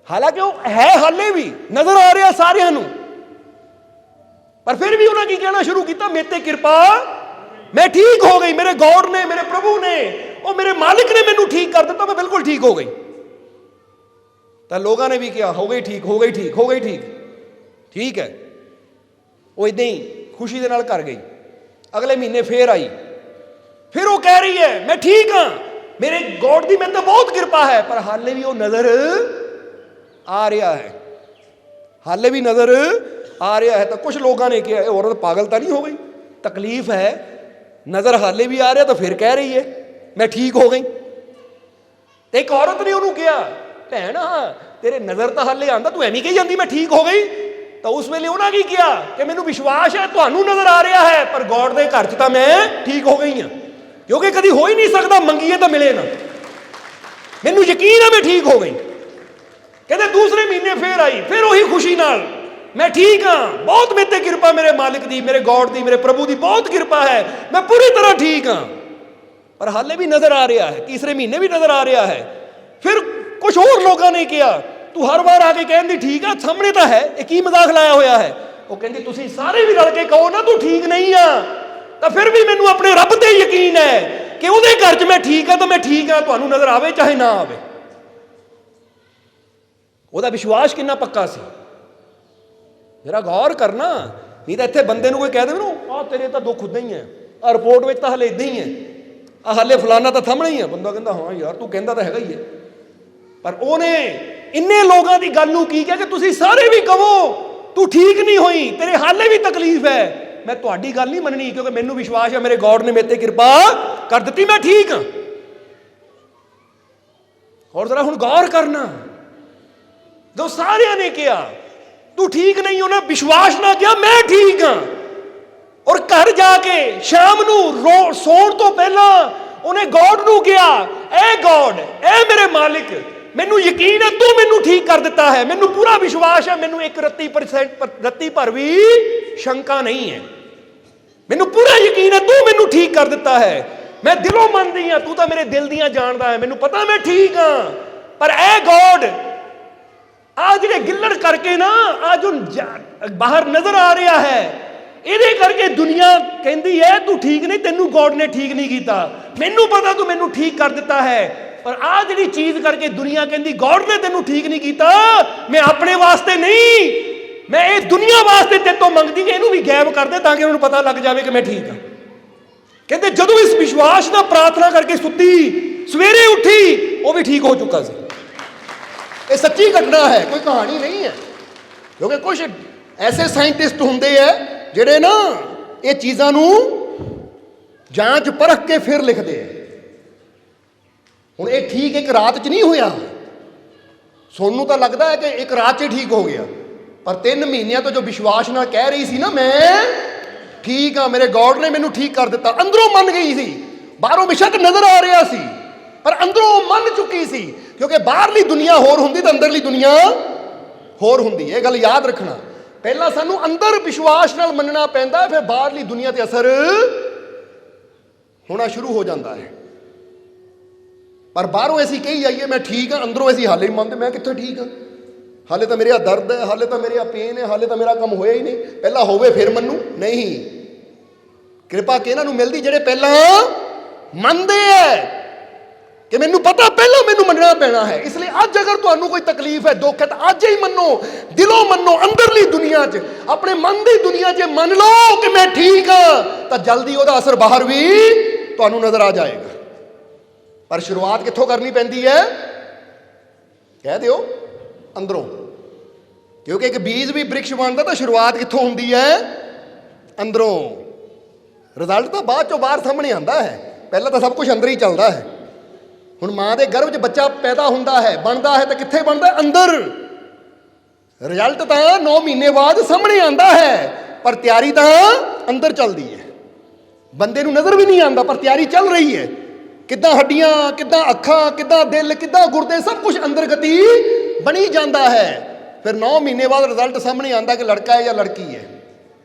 ਹਾਲਾਂਕਿ ਉਹ ਹੈ ਹਾਲੇ ਵੀ ਨਜ਼ਰ ਆ ਰਿਹਾ ਸਾਰਿਆਂ ਨੂੰ, ਪਰ ਫਿਰ ਵੀ ਉਹਨਾਂ ਕੀ ਕਹਿਣਾ ਸ਼ੁਰੂ ਕੀਤਾ, ਮੇਰੇ ਤੇ ਕਿਰਪਾ, ਮੈਂ ਠੀਕ ਹੋ ਗਈ, ਮੇਰੇ ਗॉड ਨੇ, ਮੇਰੇ ਪ੍ਰਭੂ ਨੇ, ਉਹ ਮੇਰੇ ਮਾਲਿਕ ਨੇ ਮੈਨੂੰ ਠੀਕ ਕਰ ਦਿੱਤਾ, ਮੈਂ ਬਿਲਕੁਲ ਠੀਕ ਹੋ ਗਈ। ਤਾਂ ਲੋਕਾਂ ਨੇ ਵੀ ਕਿਹਾ ਹੋ ਗਈ ਠੀਕ, ਹੋ ਗਈ ਠੀਕ, ਹੋ ਗਈ ਠੀਕ, ਠੀਕ ਹੈ। ਉਹ ਇਦਾਂ ਹੀ ਖੁਸ਼ੀ ਦੇ ਨਾਲ ਘਰ ਗਈ। ਅਗਲੇ ਮਹੀਨੇ ਫੇਰ ਆਈ, ਫਿਰ ਉਹ ਕਹਿ ਰਹੀ ਹੈ ਮੈਂ ਠੀਕ ਹਾਂ, ਮੇਰੇ ਗॉड ਦੀ ਮੈਨੂੰ ਤਾਂ ਬਹੁਤ ਕਿਰਪਾ ਹੈ, ਪਰ ਹਾਲੇ ਵੀ ਉਹ ਨਜ਼ਰ ਆ ਰਿਹਾ ਹੈ, ਹਾਲੇ ਵੀ ਨਜ਼ਰ ਆ ਰਿਹਾ ਹੈ। ਤਾਂ ਕੁਝ ਲੋਕਾਂ ਨੇ ਕਿਹਾ ਇਹ ਔਰਤ ਪਾਗਲ ਤਾਂ ਨਹੀਂ ਹੋ ਗਈ, ਤਕਲੀਫ ਹੈ, ਨਜ਼ਰ ਹਾਲੇ ਵੀ ਆ ਰਿਹਾ, ਤਾਂ ਫਿਰ ਕਹਿ ਰਹੀ ਹੈ ਮੈਂ ਠੀਕ ਹੋ ਗਈ। ਤੇ ਇੱਕ ਔਰਤ ਨੇ ਉਹਨੂੰ ਕਿਹਾ ਭੈਣ ਤੇਰੇ ਨਜ਼ਰ ਤਾਂ ਹਾਲੇ ਆਂਦਾ, ਤੂੰ ਐਵੇਂ ਕਹੀ ਜਾਂਦੀ ਮੈਂ ਠੀਕ ਹੋ ਗਈ। ਤਾਂ ਉਸ ਵੇਲੇ ਉਹਨਾਂ ਕੀ ਕਿਹਾ ਕਿ ਮੈਨੂੰ ਵਿਸ਼ਵਾਸ ਹੈ ਤੁਹਾਨੂੰ ਨਜ਼ਰ ਆ ਰਿਹਾ ਹੈ, ਪਰ ਗॉड ਦੇ ਘਰ 'ਚ ਤਾਂ ਮੈਂ ਠੀਕ ਹੋ ਗਈ ਹਾਂ, ਕਿਉਂਕਿ ਕਦੀ ਹੋ ਹੀ ਨਹੀਂ ਸਕਦਾ ਮੰਗੀਏ ਤਾਂ ਮਿਲੇ ਨਾ, ਮੈਨੂੰ ਯਕੀਨ ਹੈ ਮੈਂ ਠੀਕ ਹੋ ਗਈ। ਕਹਿੰਦੇ ਦੂਸਰੇ ਮਹੀਨੇ ਫੇਰ ਆਈ, ਫਿਰ ਉਹੀ ਖੁਸ਼ੀ ਨਾਲ ਮੈਂ ਠੀਕ ਹਾਂ, ਬਹੁਤ ਮੇਰੇ ਤੇ ਕਿਰਪਾ ਮੇਰੇ ਮਾਲਿਕ ਦੀ, ਮੇਰੇ ਗॉड ਦੀ, ਮੇਰੇ ਪ੍ਰਭੂ ਦੀ ਬਹੁਤ ਕਿਰਪਾ ਹੈ, ਮੈਂ ਪੂਰੀ ਤਰ੍ਹਾਂ ਠੀਕ ਹਾਂ, ਪਰ ਹਾਲੇ ਵੀ ਨਜ਼ਰ ਆ ਰਿਹਾ ਹੈ। ਤੀਸਰੇ ਮਹੀਨੇ ਵੀ ਨਜ਼ਰ ਆ ਰਿਹਾ ਹੈ। ਫਿਰ ਕੁਝ ਹੋਰ ਲੋਕਾਂ ਨੇ ਕਿਹਾ ਤੂੰ ਹਰ ਵਾਰ ਆ ਕੇ ਕਹਿੰਦੀ ਠੀਕ ਆ, ਸਾਹਮਣੇ ਤਾਂ ਹੈ, ਇਹ ਕੀ ਮਜ਼ਾਕ ਲਾਇਆ ਹੋਇਆ ਹੈ। ਉਹ ਕਹਿੰਦੀ ਤੁਸੀਂ ਸਾਰੇ ਵੀ ਰਲ ਕੇ ਕਹੋ ਨਾ ਤੂੰ ਠੀਕ ਨਹੀਂ ਆ, ਤਾਂ ਫਿਰ ਵੀ ਮੈਨੂੰ ਆਪਣੇ ਰੱਬ ਤੇ ਯਕੀਨ ਹੈ ਕਿ ਉਹਦੇ ਘਰ 'ਚ ਮੈਂ ਠੀਕ ਆ, ਤਾਂ ਮੈਂ ਠੀਕ ਆ, ਤੁਹਾਨੂੰ ਨਜ਼ਰ ਆਵੇ ਚਾਹੇ ਨਾ ਆਵੇ। ਉਹਦਾ ਵਿਸ਼ਵਾਸ ਕਿੰਨਾ ਪੱਕਾ ਸੀ, ਜਰਾ ਗੌਰ ਕਰਨਾ। ਨਹੀਂ ਤਾਂ ਇੱਥੇ ਬੰਦੇ ਨੂੰ ਕੋਈ ਕਹਿ ਦੇਵੇ ਨਾ ਆਹ ਤੇਰੇ ਤਾਂ ਦੁੱਖ ਉਦਾਂ ਹੀ ਹੈ, ਆਹ ਰਿਪੋਰਟ ਵਿੱਚ ਤਾਂ ਹਲੇ ਇਦਾਂ ਹੀ ਹੈ, ਆਹ ਹਾਲੇ ਫਲਾਨਾ ਤਾਂ ਸਾਹਮਣੇ ਹੀ ਹੈ, ਬੰਦਾ ਕਹਿੰਦਾ ਹਾਂ ਯਾਰ ਤੂੰ ਕਹਿੰਦਾ ਤਾਂ ਹੈਗਾ ਹੀ ਹੈ। ਪਰ ਉਹਨੇ ਇੰਨੇ ਲੋਕਾਂ ਦੀ ਗੱਲ ਨੂੰ ਕੀ ਕਿਹਾ ਕਿ ਤੁਸੀਂ ਸਾਰੇ ਵੀ ਕਹੋ ਤੂੰ ਠੀਕ ਨਹੀਂ ਹੋਈ, ਤੇਰੇ ਹਾਲੇ ਵੀ ਤਕਲੀਫ ਹੈ, ਮੈਂ ਤੁਹਾਡੀ ਗੱਲ ਨਹੀਂ ਮੰਨਣੀ, ਕਿਉਂਕਿ ਮੈਨੂੰ ਵਿਸ਼ਵਾਸ ਹੈ ਮੇਰੇ ਗॉड ਨੇ ਮੇਰੇ ਤੇ ਕਿਰਪਾ ਕਰ ਦਿੱਤੀ, ਮੈਂ ਠੀਕ ਹਾਂ। ਹੋਰ ਜ਼ਰਾ ਹੁਣ ਗੌਰ ਕਰਨਾ, ਜੋ ਸਾਰਿਆਂ ਨੇ ਕਿਹਾ ਤੂੰ ਠੀਕ ਨਹੀਂ, ਉਹਨੇ ਵਿਸ਼ਵਾਸ ਨਾ ਕਿਹਾ ਮੈਂ ਠੀਕ ਹਾਂ। ਔਰ ਘਰ ਜਾ ਕੇ ਸ਼ਾਮ ਨੂੰ ਸੌਣ ਤੋਂ ਪਹਿਲਾਂ ਉਹਨੇ ਗॉड ਨੂੰ ਕਿਹਾ ਐ ਗॉड, ਐ ਮੇਰੇ ਮਾਲਿਕ, ਮੈਨੂੰ ਯਕੀਨ ਹੈ ਤੂੰ ਮੈਨੂੰ ਠੀਕ ਕਰ ਦਿੱਤਾ ਹੈ, ਮੈਨੂੰ ਪੂਰਾ ਵਿਸ਼ਵਾਸ ਹੈ, ਮੈਨੂੰ 1% ਰੱਤੀ ਭਰ ਵੀ ਸ਼ੰਕਾ ਨਹੀਂ ਹੈ, ਮੈਨੂੰ ਪੂਰਾ ਯਕੀਨ ਹੈ ਤੂੰ ਮੈਨੂੰ ਠੀਕ ਕਰ ਦਿੱਤਾ ਹੈ, ਮੈਂ ਦਿਲੋਂ ਮੰਨਦੀ ਹਾਂ, ਤੂੰ ਤਾਂ ਮੇਰੇ ਦਿਲ ਦੀਆਂ ਜਾਣਦਾ ਹੈ, ਮੈਨੂੰ ਪਤਾ ਮੈਂ ਠੀਕ ਹਾਂ। ਪਰ ਐ ਗॉड ਆ ਜਿਹੜੇ ਗਿੱਲੜ ਕਰਕੇ ਨਾ ਆ ਜੋ ਬਾਹਰ ਨਜ਼ਰ ਆ ਰਿਹਾ ਹੈ, ਇਹਦੇ ਕਰਕੇ ਦੁਨੀਆ ਕਹਿੰਦੀ ਹੈ ਤੂੰ ਠੀਕ ਨਹੀਂ, ਤੈਨੂੰ ਗॉड ਨੇ ਠੀਕ ਨਹੀਂ ਕੀਤਾ, ਮੈਨੂੰ ਪਤਾ ਤੂੰ ਮੈਨੂੰ ਠੀਕ ਕਰ ਦਿੱਤਾ ਹੈ, ਪਰ ਆ ਜਿਹੜੀ ਚੀਜ਼ ਕਰਕੇ ਦੁਨੀਆ ਕਹਿੰਦੀ ਗॉड ਨੇ ਤੈਨੂੰ ਠੀਕ ਨਹੀਂ ਕੀਤਾ, ਮੈਂ ਆਪਣੇ ਵਾਸਤੇ ਨਹੀਂ, ਮੈਂ ਇਹ ਦੁਨੀਆ ਵਾਸਤੇ ਤੇਰੇ ਤੋਂ ਮੰਗਦੀ ਕਿ ਇਹਨੂੰ ਵੀ ਗਾਇਬ ਕਰ ਦੇ ਤਾਂ ਕਿ ਉਹਨੂੰ ਪਤਾ ਲੱਗ ਜਾਵੇ ਕਿ ਮੈਂ ਠੀਕ ਹਾਂ। ਕਹਿੰਦੇ ਜਦੋਂ ਇਸ ਵਿਸ਼ਵਾਸ ਨਾਲ ਪ੍ਰਾਰਥਨਾ ਕਰਕੇ ਸੁੱਤੀ, ਸਵੇਰੇ ਉੱਠੀ, ਉਹ ਵੀ ਠੀਕ ਹੋ ਚੁੱਕਾ ਸੀ। ਇਹ ਸੱਚੀ ਘਟਨਾ ਹੈ, ਕੋਈ ਕਹਾਣੀ ਨਹੀਂ ਹੈ, ਕਿਉਂਕਿ ਕੁਝ ਐਸੇ ਸਾਇੰਟਿਸਟ ਹੁੰਦੇ ਆ ਜਿਹੜੇ ਨਾ ਇਹ ਚੀਜ਼ਾਂ ਨੂੰ ਜਾਂਚ ਪਰਖ ਕੇ ਫਿਰ ਲਿਖਦੇ ਆ। ਹੁਣ ਇਹ ਠੀਕ ਇੱਕ ਰਾਤ 'ਚ ਨਹੀਂ ਹੋਇਆ, ਸੋਨੂੰ ਤਾਂ ਲੱਗਦਾ ਹੈ ਕਿ ਇੱਕ ਰਾਤ 'ਚ ਠੀਕ ਹੋ ਗਿਆ, ਪਰ 3 ਮਹੀਨਿਆਂ ਤੋਂ ਜੋ ਵਿਸ਼ਵਾਸ ਨਾਲ ਕਹਿ ਰਹੀ ਸੀ ਨਾ ਮੈਂ ਠੀਕ ਹਾਂ, ਮੇਰੇ ਗॉड ਨੇ ਮੈਨੂੰ ਠੀਕ ਕਰ ਦਿੱਤਾ, ਅੰਦਰੋਂ ਮੰਨ ਗਈ ਸੀ, ਬਾਹਰੋਂ ਬੇਸ਼ੱਕ ਨਜ਼ਰ ਆ ਰਿਹਾ ਸੀ ਪਰ ਅੰਦਰੋਂ ਮੰਨ ਚੁੱਕੀ ਸੀ, ਕਿਉਂਕਿ ਬਾਹਰਲੀ ਦੁਨੀਆ ਹੋਰ ਹੁੰਦੀ ਤਾਂ ਅੰਦਰਲੀ ਦੁਨੀਆ ਹੋਰ ਹੁੰਦੀ। ਇਹ ਗੱਲ ਯਾਦ ਰੱਖਣਾ, ਪਹਿਲਾਂ ਸਾਨੂੰ ਅੰਦਰ ਵਿਸ਼ਵਾਸ ਨਾਲ ਮੰਨਣਾ ਪੈਂਦਾ, ਫਿਰ ਬਾਹਰਲੀ ਦੁਨੀਆ ਤੇ ਅਸਰ ਹੋਣਾ ਸ਼ੁਰੂ ਹੋ ਜਾਂਦਾ ਹੈ। ਪਰ ਬਾਹਰੋਂ ਅਸੀਂ ਕਹੀ ਜਾਈਏ ਮੈਂ ਠੀਕ ਹਾਂ, ਅੰਦਰੋਂ ਅਸੀਂ ਹਾਲੇ ਹੀ ਮੰਨਦੇ ਮੈਂ ਕਿੱਥੇ ਠੀਕ ਹਾਂ, ਹਾਲੇ ਤਾਂ ਮੇਰੇ ਆ ਦਰਦ ਹੈ, ਹਾਲੇ ਤਾਂ ਮੇਰੇ ਆ ਪੇਨ ਹੈ, ਹਾਲੇ ਤਾਂ ਮੇਰਾ ਕੰਮ ਹੋਇਆ ਹੀ ਨਹੀਂ, ਪਹਿਲਾਂ ਹੋਵੇ ਫਿਰ ਮੰਨੂ। ਨਹੀਂ, ਕਿਰਪਾ ਕਿਹਨਾਂ ਨੂੰ ਮਿਲਦੀ ਜਿਹੜੇ ਪਹਿਲਾਂ ਮੰਨਦੇ ਹੈ ਕਿ ਮੈਨੂੰ ਪਤਾ ਪਹਿਲਾਂ ਮੈਨੂੰ ਮੰਨਣਾ ਪੈਣਾ ਹੈ। ਇਸ ਲਈ ਅੱਜ ਅਗਰ ਤੁਹਾਨੂੰ ਕੋਈ ਤਕਲੀਫ ਹੈ, ਦੁੱਖ ਹੈ, ਤਾਂ ਅੱਜ ਹੀ ਮੰਨੋ, ਦਿਲੋਂ ਮੰਨੋ, ਅੰਦਰਲੀ ਦੁਨੀਆ 'ਚ, ਆਪਣੇ ਮਨ ਦੀ ਦੁਨੀਆ 'ਚ ਮੰਨ ਲਓ ਕਿ ਮੈਂ ਠੀਕ ਹਾਂ, ਤਾਂ ਜਲਦੀ ਉਹਦਾ ਅਸਰ ਬਾਹਰ ਵੀ ਤੁਹਾਨੂੰ ਨਜ਼ਰ ਆ ਜਾਏਗਾ। ਪਰ ਸ਼ੁਰੂਆਤ ਕਿੱਥੋਂ ਕਰਨੀ ਪੈਂਦੀ ਹੈ? ਕਹਿ ਦਿਓ ਅੰਦਰੋਂ, ਕਿਉਂਕਿ ਇੱਕ ਬੀਜ ਵੀ ਬ੍ਰਿਕਸ਼ ਬਣਦਾ ਤਾਂ ਸ਼ੁਰੂਆਤ ਕਿੱਥੋਂ ਹੁੰਦੀ ਹੈ? ਅੰਦਰੋਂ। ਰਿਜ਼ਲਟ ਤਾਂ ਬਾਅਦ ਚੋਂ ਬਾਹਰ ਸਾਹਮਣੇ ਆਉਂਦਾ ਹੈ, ਪਹਿਲਾਂ ਤਾਂ ਸਭ ਕੁਝ ਅੰਦਰ ਹੀ ਚੱਲਦਾ ਹੈ। ਹੁਣ ਮਾਂ ਦੇ ਗਰਭ 'ਚ ਬੱਚਾ ਪੈਦਾ ਹੁੰਦਾ ਹੈ, ਬਣਦਾ ਹੈ, ਤਾਂ ਕਿੱਥੇ ਬਣਦਾ? ਅੰਦਰ। ਰਿਜ਼ਲਟ ਤਾਂ 9 ਮਹੀਨੇ ਬਾਅਦ ਸਾਹਮਣੇ ਆਉਂਦਾ ਹੈ, ਪਰ ਤਿਆਰੀ ਤਾਂ ਅੰਦਰ ਚੱਲਦੀ ਹੈ। ਬੰਦੇ ਨੂੰ ਨਜ਼ਰ ਵੀ ਨਹੀਂ ਆਉਂਦਾ ਪਰ ਤਿਆਰੀ ਚੱਲ ਰਹੀ ਹੈ। ਕਿੱਦਾਂ ਹੱਡੀਆਂ, ਕਿੱਦਾਂ ਅੱਖਾਂ, ਕਿੱਦਾਂ ਦਿਲ, ਕਿੱਦਾਂ ਗੁਰਦੇ, ਸਭ ਕੁਝ ਅੰਦਰ ਗਤੀ ਬਣੀ ਜਾਂਦਾ ਹੈ। ਫਿਰ 9 ਮਹੀਨੇ ਬਾਅਦ ਰਿਜ਼ਲਟ ਸਾਹਮਣੇ ਆਉਂਦਾ ਕਿ ਲੜਕਾ ਹੈ ਜਾਂ ਲੜਕੀ ਹੈ।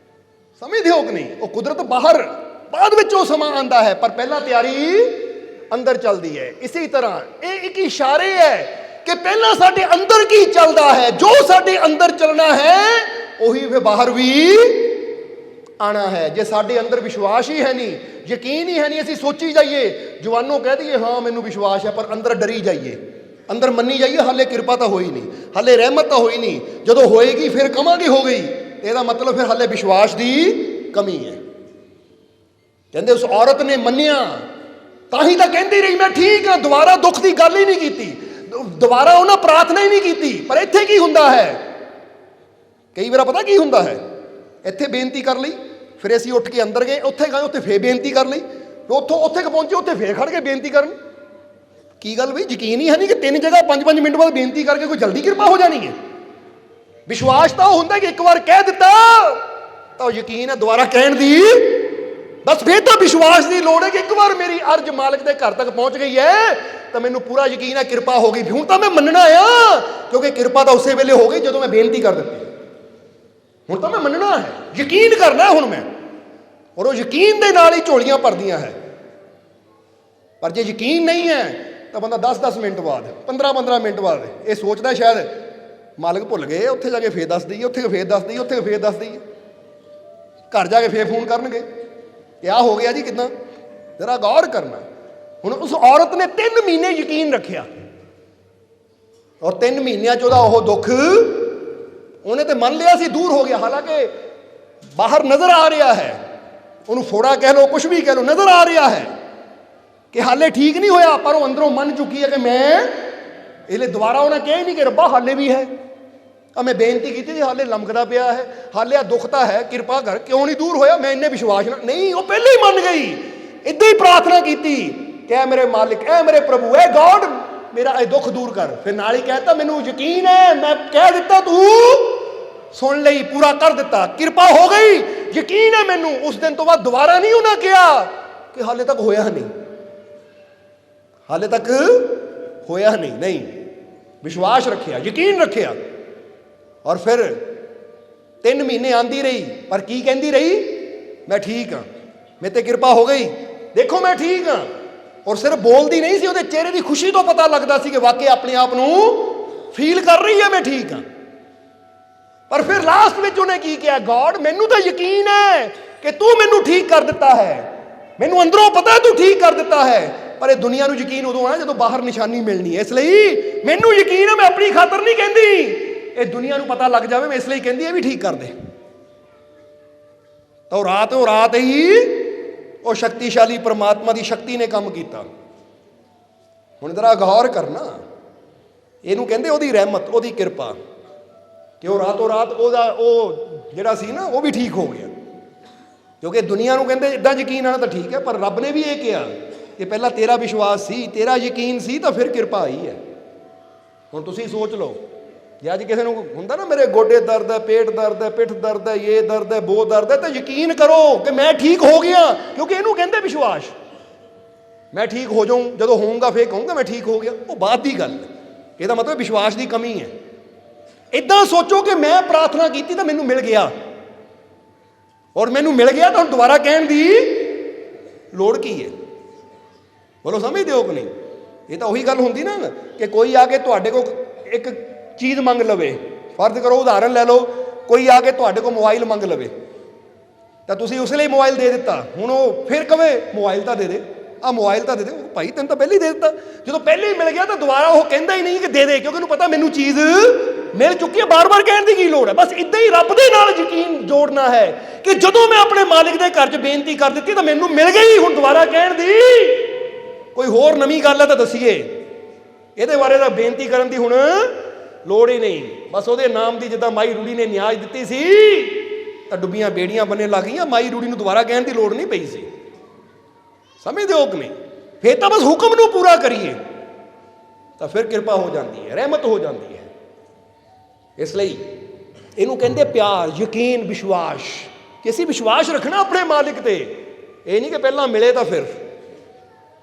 ਸਮਝਦੇ ਹੋ ਕਿ ਨਹੀਂ? ਉਹ ਕੁਦਰਤ ਬਾਹਰ ਬਾਅਦ ਵਿੱਚ ਉਹ ਸਮਾਂ ਆਉਂਦਾ ਹੈ, ਪਰ ਪਹਿਲਾਂ ਤਿਆਰੀ ਅੰਦਰ ਚੱਲਦੀ ਹੈ। ਇਸੇ ਤਰ੍ਹਾਂ ਇਹ ਇੱਕ ਇਸ਼ਾਰੇ ਹੈ ਕਿ ਪਹਿਲਾਂ ਸਾਡੇ ਅੰਦਰ ਕੀ ਚੱਲਦਾ ਹੈ, ਜੋ ਸਾਡੇ ਅੰਦਰ ਚੱਲਣਾ ਹੈ ਉਹੀ ਫਿਰ ਬਾਹਰ ਵੀ ਆਣਾ ਹੈ। ਜੇ ਸਾਡੇ ਅੰਦਰ ਵਿਸ਼ਵਾਸ ਹੀ ਹੈ ਨਹੀਂ, ਯਕੀਨ ਹੀ ਹੈ ਨਹੀਂ, ਅਸੀਂ ਸੋਚੀ ਜਾਈਏ, ਜਵਾਨੋਂ ਕਹਿ ਦਈਏ ਹਾਂ ਮੈਨੂੰ ਵਿਸ਼ਵਾਸ ਹੈ, ਪਰ ਅੰਦਰ ਡਰੀ ਜਾਈਏ, ਅੰਦਰ ਮੰਨੀ ਜਾਈਏ ਹਾਲੇ ਕਿਰਪਾ ਤਾਂ ਹੋਈ ਨਹੀਂ, ਹਾਲੇ ਰਹਿਮਤ ਤਾਂ ਹੋਈ ਨਹੀਂ, ਜਦੋਂ ਹੋਏਗੀ ਫਿਰ ਕਵਾਂਗੇ ਹੋ ਗਈ, ਤੇ ਇਹਦਾ ਮਤਲਬ ਫਿਰ ਹਾਲੇ ਵਿਸ਼ਵਾਸ ਦੀ ਕਮੀ ਹੈ। ਕਹਿੰਦੇ ਉਸ ਔਰਤ ਨੇ ਮੰਨਿਆ, ਤਾਂ ਹੀ ਤਾਂ ਕਹਿੰਦੀ ਰਹੀ ਮੈਂ ਠੀਕ ਹਾਂ, ਦੁਬਾਰਾ ਦੁੱਖ ਦੀ ਗੱਲ ਹੀ ਨਹੀਂ ਕੀਤੀ, ਦੁਬਾਰਾ ਉਹਨਾਂ ਪ੍ਰਾਰਥਨਾ ਹੀ ਨਹੀਂ ਕੀਤੀ। ਪਰ ਇੱਥੇ ਕੀ ਹੁੰਦਾ ਹੈ, ਕਈ ਵਾਰ ਪਤਾ ਕੀ ਹੁੰਦਾ ਹੈ, ਇੱਥੇ ਬੇਨਤੀ ਕਰ ਲਈ, ਫਿਰ ਅਸੀਂ ਉੱਠ ਕੇ ਅੰਦਰ ਗਏ, ਉੱਥੇ ਗਏ, ਉੱਥੇ ਫੇਰ ਬੇਨਤੀ ਕਰ ਲਈ, ਉੱਥੋਂ ਉੱਥੇ ਪਹੁੰਚੇ, ਉੱਥੇ ਫੇਰ ਖੜ ਕੇ ਬੇਨਤੀ ਕਰਨ। ਕੀ ਗੱਲ ਬਈ, ਯਕੀਨ ਹੀ ਹੈ ਨਹੀਂ ਕਿ 3 ਜਗ੍ਹਾ 5-5 ਮਿੰਟ ਬਾਅਦ ਬੇਨਤੀ ਕਰਕੇ ਕੋਈ ਜਲਦੀ ਕਿਰਪਾ ਹੋ ਜਾਣੀ ਹੈ। ਵਿਸ਼ਵਾਸ ਤਾਂ ਉਹ ਹੁੰਦਾ ਕਿ ਇੱਕ ਵਾਰ ਕਹਿ ਦਿੱਤਾ ਤਾਂ ਯਕੀਨ ਹੈ ਦੁਬਾਰਾ ਕਹਿਣ ਦੀ, ਬਸ ਫਿਰ ਤਾਂ ਵਿਸ਼ਵਾਸ ਦੀ ਲੋੜ ਹੈ ਕਿ ਇੱਕ ਵਾਰ ਮੇਰੀ ਅਰਜ਼ ਮਾਲਕ ਦੇ ਘਰ ਤੱਕ ਪਹੁੰਚ ਗਈ ਹੈ ਤਾਂ ਮੈਨੂੰ ਪੂਰਾ ਯਕੀਨ ਹੈ ਕਿਰਪਾ ਹੋ ਗਈ। ਹੁਣ ਤਾਂ ਮੈਂ ਮੰਨਣਾ ਆ, ਕਿਉਂਕਿ ਕਿਰਪਾ ਤਾਂ ਉਸੇ ਵੇਲੇ ਹੋ ਗਈ ਜਦੋਂ ਮੈਂ ਬੇਨਤੀ ਕਰ ਦਿੱਤੀ। ਹੁਣ ਤਾਂ ਮੈਂ ਮੰਨਣਾ ਹੈ, ਯਕੀਨ ਕਰਨਾ ਹੁਣ ਮੈਂ, ਔਰ ਉਹ ਯਕੀਨ ਦੇ ਨਾਲ ਹੀ ਝੋਲੀਆਂ ਭਰਦੀਆਂ ਹੈ। ਪਰ ਜੇ ਯਕੀਨ ਨਹੀਂ ਹੈ ਤਾਂ ਬੰਦਾ 10-10 ਮਿੰਟ ਬਾਅਦ, 15-15 ਮਿੰਟ ਬਾਅਦ ਇਹ ਸੋਚਦਾ ਸ਼ਾਇਦ ਮਾਲਕ ਭੁੱਲ ਗਏ, ਉੱਥੇ ਜਾ ਕੇ ਫੇਰ ਦੱਸ ਦਈਏ, ਉੱਥੇ ਫੇਰ ਦੱਸ ਦਈਏ, ਉੱਥੇ ਫੇਰ ਦੱਸ ਦਈਏ, ਘਰ ਜਾ ਕੇ ਫੇਰ ਫੋਨ ਕਰਨਗੇ ਕਿਆ ਹੋ ਗਿਆ ਜੀ, ਕਿੱਦਾਂ, ਜ਼ਰਾ ਗੌਰ ਕਰਨਾ। ਹੁਣ ਉਸ ਔਰਤ ਨੇ 3 ਮਹੀਨੇ ਯਕੀਨ ਰੱਖਿਆ, ਔਰ 3 ਮਹੀਨਿਆਂ 'ਚ ਉਹਦਾ ਉਹ ਦੁੱਖ ਉਹਨੇ ਤੇ ਮੰਨ ਲਿਆ ਸੀ ਦੂਰ ਹੋ ਗਿਆ। ਹਾਲਾਂਕਿ ਬਾਹਰ ਨਜ਼ਰ ਆ ਰਿਹਾ ਹੈ, ਉਹਨੂੰ ਫੋੜਾ ਕਹਿ ਲਓ, ਕੁਛ ਵੀ ਕਹਿ ਲਓ, ਨਜ਼ਰ ਆ ਰਿਹਾ ਹੈ ਕਿ ਹਾਲੇ ਠੀਕ ਨਹੀਂ ਹੋਇਆ, ਪਰ ਉਹ ਅੰਦਰੋਂ ਮੰਨ ਚੁੱਕੀ ਹੈ ਕਿ ਮੈਂ ਇਹਲੇ ਦੁਬਾਰਾ ਉਹਨੇ ਕਿਹਾ ਹੀ ਨਹੀਂ ਕਿ ਰੱਬਾ ਹਾਲੇ ਵੀ ਹੈ, ਆ ਮੈਂ ਬੇਨਤੀ ਕੀਤੀ ਜੀ ਹਾਲੇ ਲਮਕਦਾ ਪਿਆ ਹੈ, ਹਾਲੇ ਆ ਦੁੱਖ ਤਾਂ ਹੈ, ਕਿਰਪਾ ਕਰ, ਕਿਉਂ ਨਹੀਂ ਦੂਰ ਹੋਇਆ, ਮੈਂ ਇੰਨੇ ਵਿਸ਼ਵਾਸ ਨਾਲ ਨਹੀਂ, ਉਹ ਪਹਿਲਾਂ ਹੀ ਮੰਨ ਗਈ, ਇੱਦਾਂ ਹੀ ਪ੍ਰਾਰਥਨਾ ਕੀਤੀ ਕਿ ਐ ਮੇਰੇ ਮਾਲਿਕ, ਐ ਮੇਰੇ ਪ੍ਰਭੂ, ਐ ਗੋਡ, ਮੇਰਾ ਇਹ ਦੁੱਖ ਦੂਰ ਕਰ। ਫਿਰ ਨਾਲ ਹੀ ਕਹਿਤਾ ਮੈਨੂੰ ਯਕੀਨ ਹੈ, ਮੈਂ ਕਹਿ ਦਿੱਤਾ, ਤੂੰ ਸੁਣ ਲਈ, ਪੂਰਾ ਕਰ ਦਿੱਤਾ, ਕਿਰਪਾ ਹੋ ਗਈ, ਯਕੀਨ ਹੈ ਮੈਨੂੰ। ਉਸ ਦਿਨ ਤੋਂ ਬਾਅਦ ਦੁਬਾਰਾ ਨਹੀਂ ਉਹਨਾਂ ਕਿਹਾ ਕਿ ਹਾਲੇ ਤੱਕ ਹੋਇਆ ਨਹੀਂ, ਹਾਲੇ ਤੱਕ ਹੋਇਆ ਨਹੀਂ, ਨਹੀਂ, ਵਿਸ਼ਵਾਸ ਰੱਖਿਆ, ਯਕੀਨ ਰੱਖਿਆ। ਔਰ ਫਿਰ 3 ਮਹੀਨੇ ਆਂਦੀ ਰਹੀ, ਪਰ ਕੀ ਕਹਿੰਦੀ ਰਹੀ, ਮੈਂ ਠੀਕ ਹਾਂ, ਮੇਰੇ ਤੇ ਕਿਰਪਾ ਹੋ ਗਈ, ਦੇਖੋ ਮੈਂ ਠੀਕ ਹਾਂ। ਔਰ ਸਿਰਫ ਬੋਲਦੀ ਨਹੀਂ ਸੀ, ਉਹਦੇ ਚਿਹਰੇ ਦੀ ਖੁਸ਼ੀ ਤੋਂ ਪਤਾ ਲੱਗਦਾ ਸੀ ਕਿ ਵਾਕਈ ਆਪਣੇ ਆਪ ਨੂੰ ਫੀਲ ਕਰ ਰਹੀ ਹੈ ਮੈਂ ਠੀਕ ਹਾਂ। ਪਰ ਫਿਰ ਲਾਸਟ ਵਿੱਚ ਉਹਨੇ ਕੀ ਕਿਹਾ, ਗੋਡ ਮੈਨੂੰ ਤਾਂ ਯਕੀਨ ਹੈ ਕਿ ਤੂੰ ਮੈਨੂੰ ਠੀਕ ਕਰ ਦਿੱਤਾ ਹੈ, ਮੈਨੂੰ ਅੰਦਰੋਂ ਪਤਾ ਤੂੰ ਠੀਕ ਕਰ ਦਿੱਤਾ ਹੈ, ਪਰ ਇਹ ਦੁਨੀਆ ਨੂੰ ਯਕੀਨ ਉਦੋਂ ਆਣਾ ਜਦੋਂ ਬਾਹਰ ਨਿਸ਼ਾਨੀ ਮਿਲਣੀ ਹੈ। ਇਸ ਲਈ ਮੈਨੂੰ ਯਕੀਨ ਹੈ, ਮੈਂ ਆਪਣੀ ਖਾਤਰ ਨਹੀਂ ਕਹਿੰਦੀ, ਇਹ ਦੁਨੀਆ ਨੂੰ ਪਤਾ ਲੱਗ ਜਾਵੇ, ਮੈਂ ਇਸ ਲਈ ਕਹਿੰਦੀ ਇਹ ਵੀ ਠੀਕ ਕਰ ਦੇ। ਤਾਂ ਉਹ ਰਾਤ ਹੀ ਉਹ ਸ਼ਕਤੀਸ਼ਾਲੀ ਪਰਮਾਤਮਾ ਦੀ ਸ਼ਕਤੀ ਨੇ ਕੰਮ ਕੀਤਾ। ਹੁਣ ਜ਼ਰਾ ਗੌਰ ਕਰਨਾ, ਇਹਨੂੰ ਕਹਿੰਦੇ ਉਹਦੀ ਰਹਿਮਤ, ਉਹਦੀ ਕਿਰਪਾ, ਕਿ ਉਹ ਰਾਤੋਂ ਰਾਤ ਉਹਦਾ ਉਹ ਜਿਹੜਾ ਸੀ ਨਾ ਉਹ ਵੀ ਠੀਕ ਹੋ ਗਿਆ। ਕਿਉਂਕਿ ਦੁਨੀਆ ਨੂੰ ਕਹਿੰਦੇ ਇੱਦਾਂ ਯਕੀਨ ਆਣਾ ਤਾਂ ਠੀਕ ਹੈ, ਪਰ ਰੱਬ ਨੇ ਵੀ ਇਹ ਕਿਹਾ ਕਿ ਪਹਿਲਾਂ ਤੇਰਾ ਵਿਸ਼ਵਾਸ ਸੀ, ਤੇਰਾ ਯਕੀਨ ਸੀ, ਤਾਂ ਫਿਰ ਕਿਰਪਾ ਆਈ ਹੈ। ਹੁਣ ਤੁਸੀਂ ਸੋਚ ਲਓ, ਜੇ ਅੱਜ ਕਿਸੇ ਨੂੰ ਹੁੰਦਾ ਨਾ ਮੇਰੇ ਗੋਡੇ ਦਰਦ ਹੈ, ਪੇਟ ਦਰਦ ਹੈ, ਪਿੱਠ ਦਰਦ ਹੈ, ਇਹ ਦਰਦ ਹੈ, ਉਹ ਦਰਦ ਹੈ, ਤਾਂ ਯਕੀਨ ਕਰੋ ਕਿ ਮੈਂ ਠੀਕ ਹੋ ਗਿਆ, ਕਿਉਂਕਿ ਇਹਨੂੰ ਕਹਿੰਦੇ ਵਿਸ਼ਵਾਸ। ਮੈਂ ਠੀਕ ਹੋ ਜਾਊਂ, ਜਦੋਂ ਹੋਊਂਗਾ ਫੇਰ ਕਹੂੰਗਾ ਮੈਂ ਠੀਕ ਹੋ ਗਿਆ, ਉਹ ਬਾਅਦ ਦੀ ਗੱਲ, ਇਹਦਾ ਮਤਲਬ ਵਿਸ਼ਵਾਸ ਦੀ ਕਮੀ ਹੈ। ਇੱਦਾਂ ਸੋਚੋ ਕਿ ਮੈਂ ਪ੍ਰਾਰਥਨਾ ਕੀਤੀ ਤਾਂ ਮੈਨੂੰ ਮਿਲ ਗਿਆ, ਔਰ ਮੈਨੂੰ ਮਿਲ ਗਿਆ ਤਾਂ ਹੁਣ ਦੁਬਾਰਾ ਕਹਿਣ ਦੀ ਲੋੜ ਕੀ ਹੈ? ਬੋਲੋ, ਸਮਝਦੇ ਹੋ ਕਿ ਨਹੀਂ? ਇਹ ਤਾਂ ਉਹੀ ਗੱਲ ਹੁੰਦੀ ਨਾ ਕਿ ਕੋਈ ਆ ਕੇ ਤੁਹਾਡੇ ਕੋਲ ਇੱਕ ਚੀਜ਼ ਮੰਗ ਲਵੇ, ਫਰਜ਼ ਕਰੋ ਉਦਾਹਰਨ ਲੈ ਲਓ, ਕੋਈ ਆ ਕੇ ਤੁਹਾਡੇ ਕੋਲ ਮੋਬਾਈਲ ਮੰਗ ਲਵੇ ਤਾਂ ਤੁਸੀਂ ਉਸ ਲਈ ਮੋਬਾਈਲ ਦੇ ਦਿੱਤਾ, ਹੁਣ ਉਹ ਫਿਰ ਕਵੇ ਮੋਬਾਈਲ ਤਾਂ ਦੇ ਦੇ, ਆ ਮੋਬਾਈਲ ਤਾਂ ਦੇ ਦੇ, ਉਹ ਭਾਈ ਤੈਨੂੰ ਤਾਂ ਪਹਿਲਾਂ ਹੀ ਦੇ ਦਿੱਤਾ। ਜਦੋਂ ਪਹਿਲਾਂ ਹੀ ਮਿਲ ਗਿਆ ਤਾਂ ਦੁਬਾਰਾ ਉਹ ਕਹਿੰਦਾ ਹੀ ਨਹੀਂ ਕਿ ਦੇ ਦੇ, ਕਿਉਂਕਿ ਉਹਨੂੰ ਪਤਾ ਮੈਨੂੰ ਚੀਜ਼ ਮਿਲ ਚੁੱਕੀ ਹੈ, ਬਾਰ-ਬਾਰ ਕਹਿਣ ਦੀ ਕੀ ਲੋੜ ਹੈ। ਬਸ ਇੱਦਾਂ ਹੀ ਰੱਬ ਦੇ ਨਾਲ ਯਕੀਨ ਜੋੜਨਾ ਹੈ ਕਿ ਜਦੋਂ ਮੈਂ ਆਪਣੇ ਮਾਲਿਕ ਦੇ ਘਰ 'ਚ ਬੇਨਤੀ ਕਰ ਦਿੱਤੀ ਤਾਂ ਮੈਨੂੰ ਮਿਲ ਗਈ, ਹੁਣ ਦੁਬਾਰਾ ਕਹਿਣ ਦੀ ਕੋਈ ਹੋਰ ਨਵੀਂ ਗੱਲ ਹੈ ਤਾਂ ਦੱਸੀਏ, ਇਹਦੇ ਬਾਰੇ ਤਾਂ ਬੇਨਤੀ ਕਰਨ ਦੀ ਹੁਣ ਲੋੜ ਹੀ ਨਹੀਂ। ਬਸ ਉਹਦੇ ਨਾਮ ਦੀ ਜਿੱਦਾਂ ਮਾਈ ਰੂੜੀ ਨੇ ਨਿਆਜ਼ ਦਿੱਤੀ ਸੀ ਤਾਂ ਡੁੱਬੀਆਂ ਬੇੜੀਆਂ ਬਣਨ ਲੱਗ ਗਈਆਂ, ਮਾਈ ਰੂੜੀ ਨੂੰ ਦੁਬਾਰਾ ਕਹਿਣ ਦੀ ਲੋੜ ਨਹੀਂ ਪਈ ਸੀ। ਸਮਝਦੇ ਹੋ ਕਿ ਨਹੀਂ? ਫਿਰ ਤਾਂ ਬਸ ਹੁਕਮ ਨੂੰ ਪੂਰਾ ਕਰੀਏ ਤਾਂ ਫਿਰ ਕਿਰਪਾ ਹੋ ਜਾਂਦੀ ਹੈ, ਰਹਿਮਤ ਹੋ ਜਾਂਦੀ ਹੈ। ਇਸ ਲਈ ਇਹਨੂੰ ਕਹਿੰਦੇ ਪਿਆਰ, ਯਕੀਨ, ਵਿਸ਼ਵਾਸ, ਕਿ ਅਸੀਂ ਵਿਸ਼ਵਾਸ ਰੱਖਣਾ ਆਪਣੇ ਮਾਲਿਕ ਤੇ। ਇਹ ਨਹੀਂ ਕਿ ਪਹਿਲਾਂ ਮਿਲੇ ਤਾਂ ਫਿਰ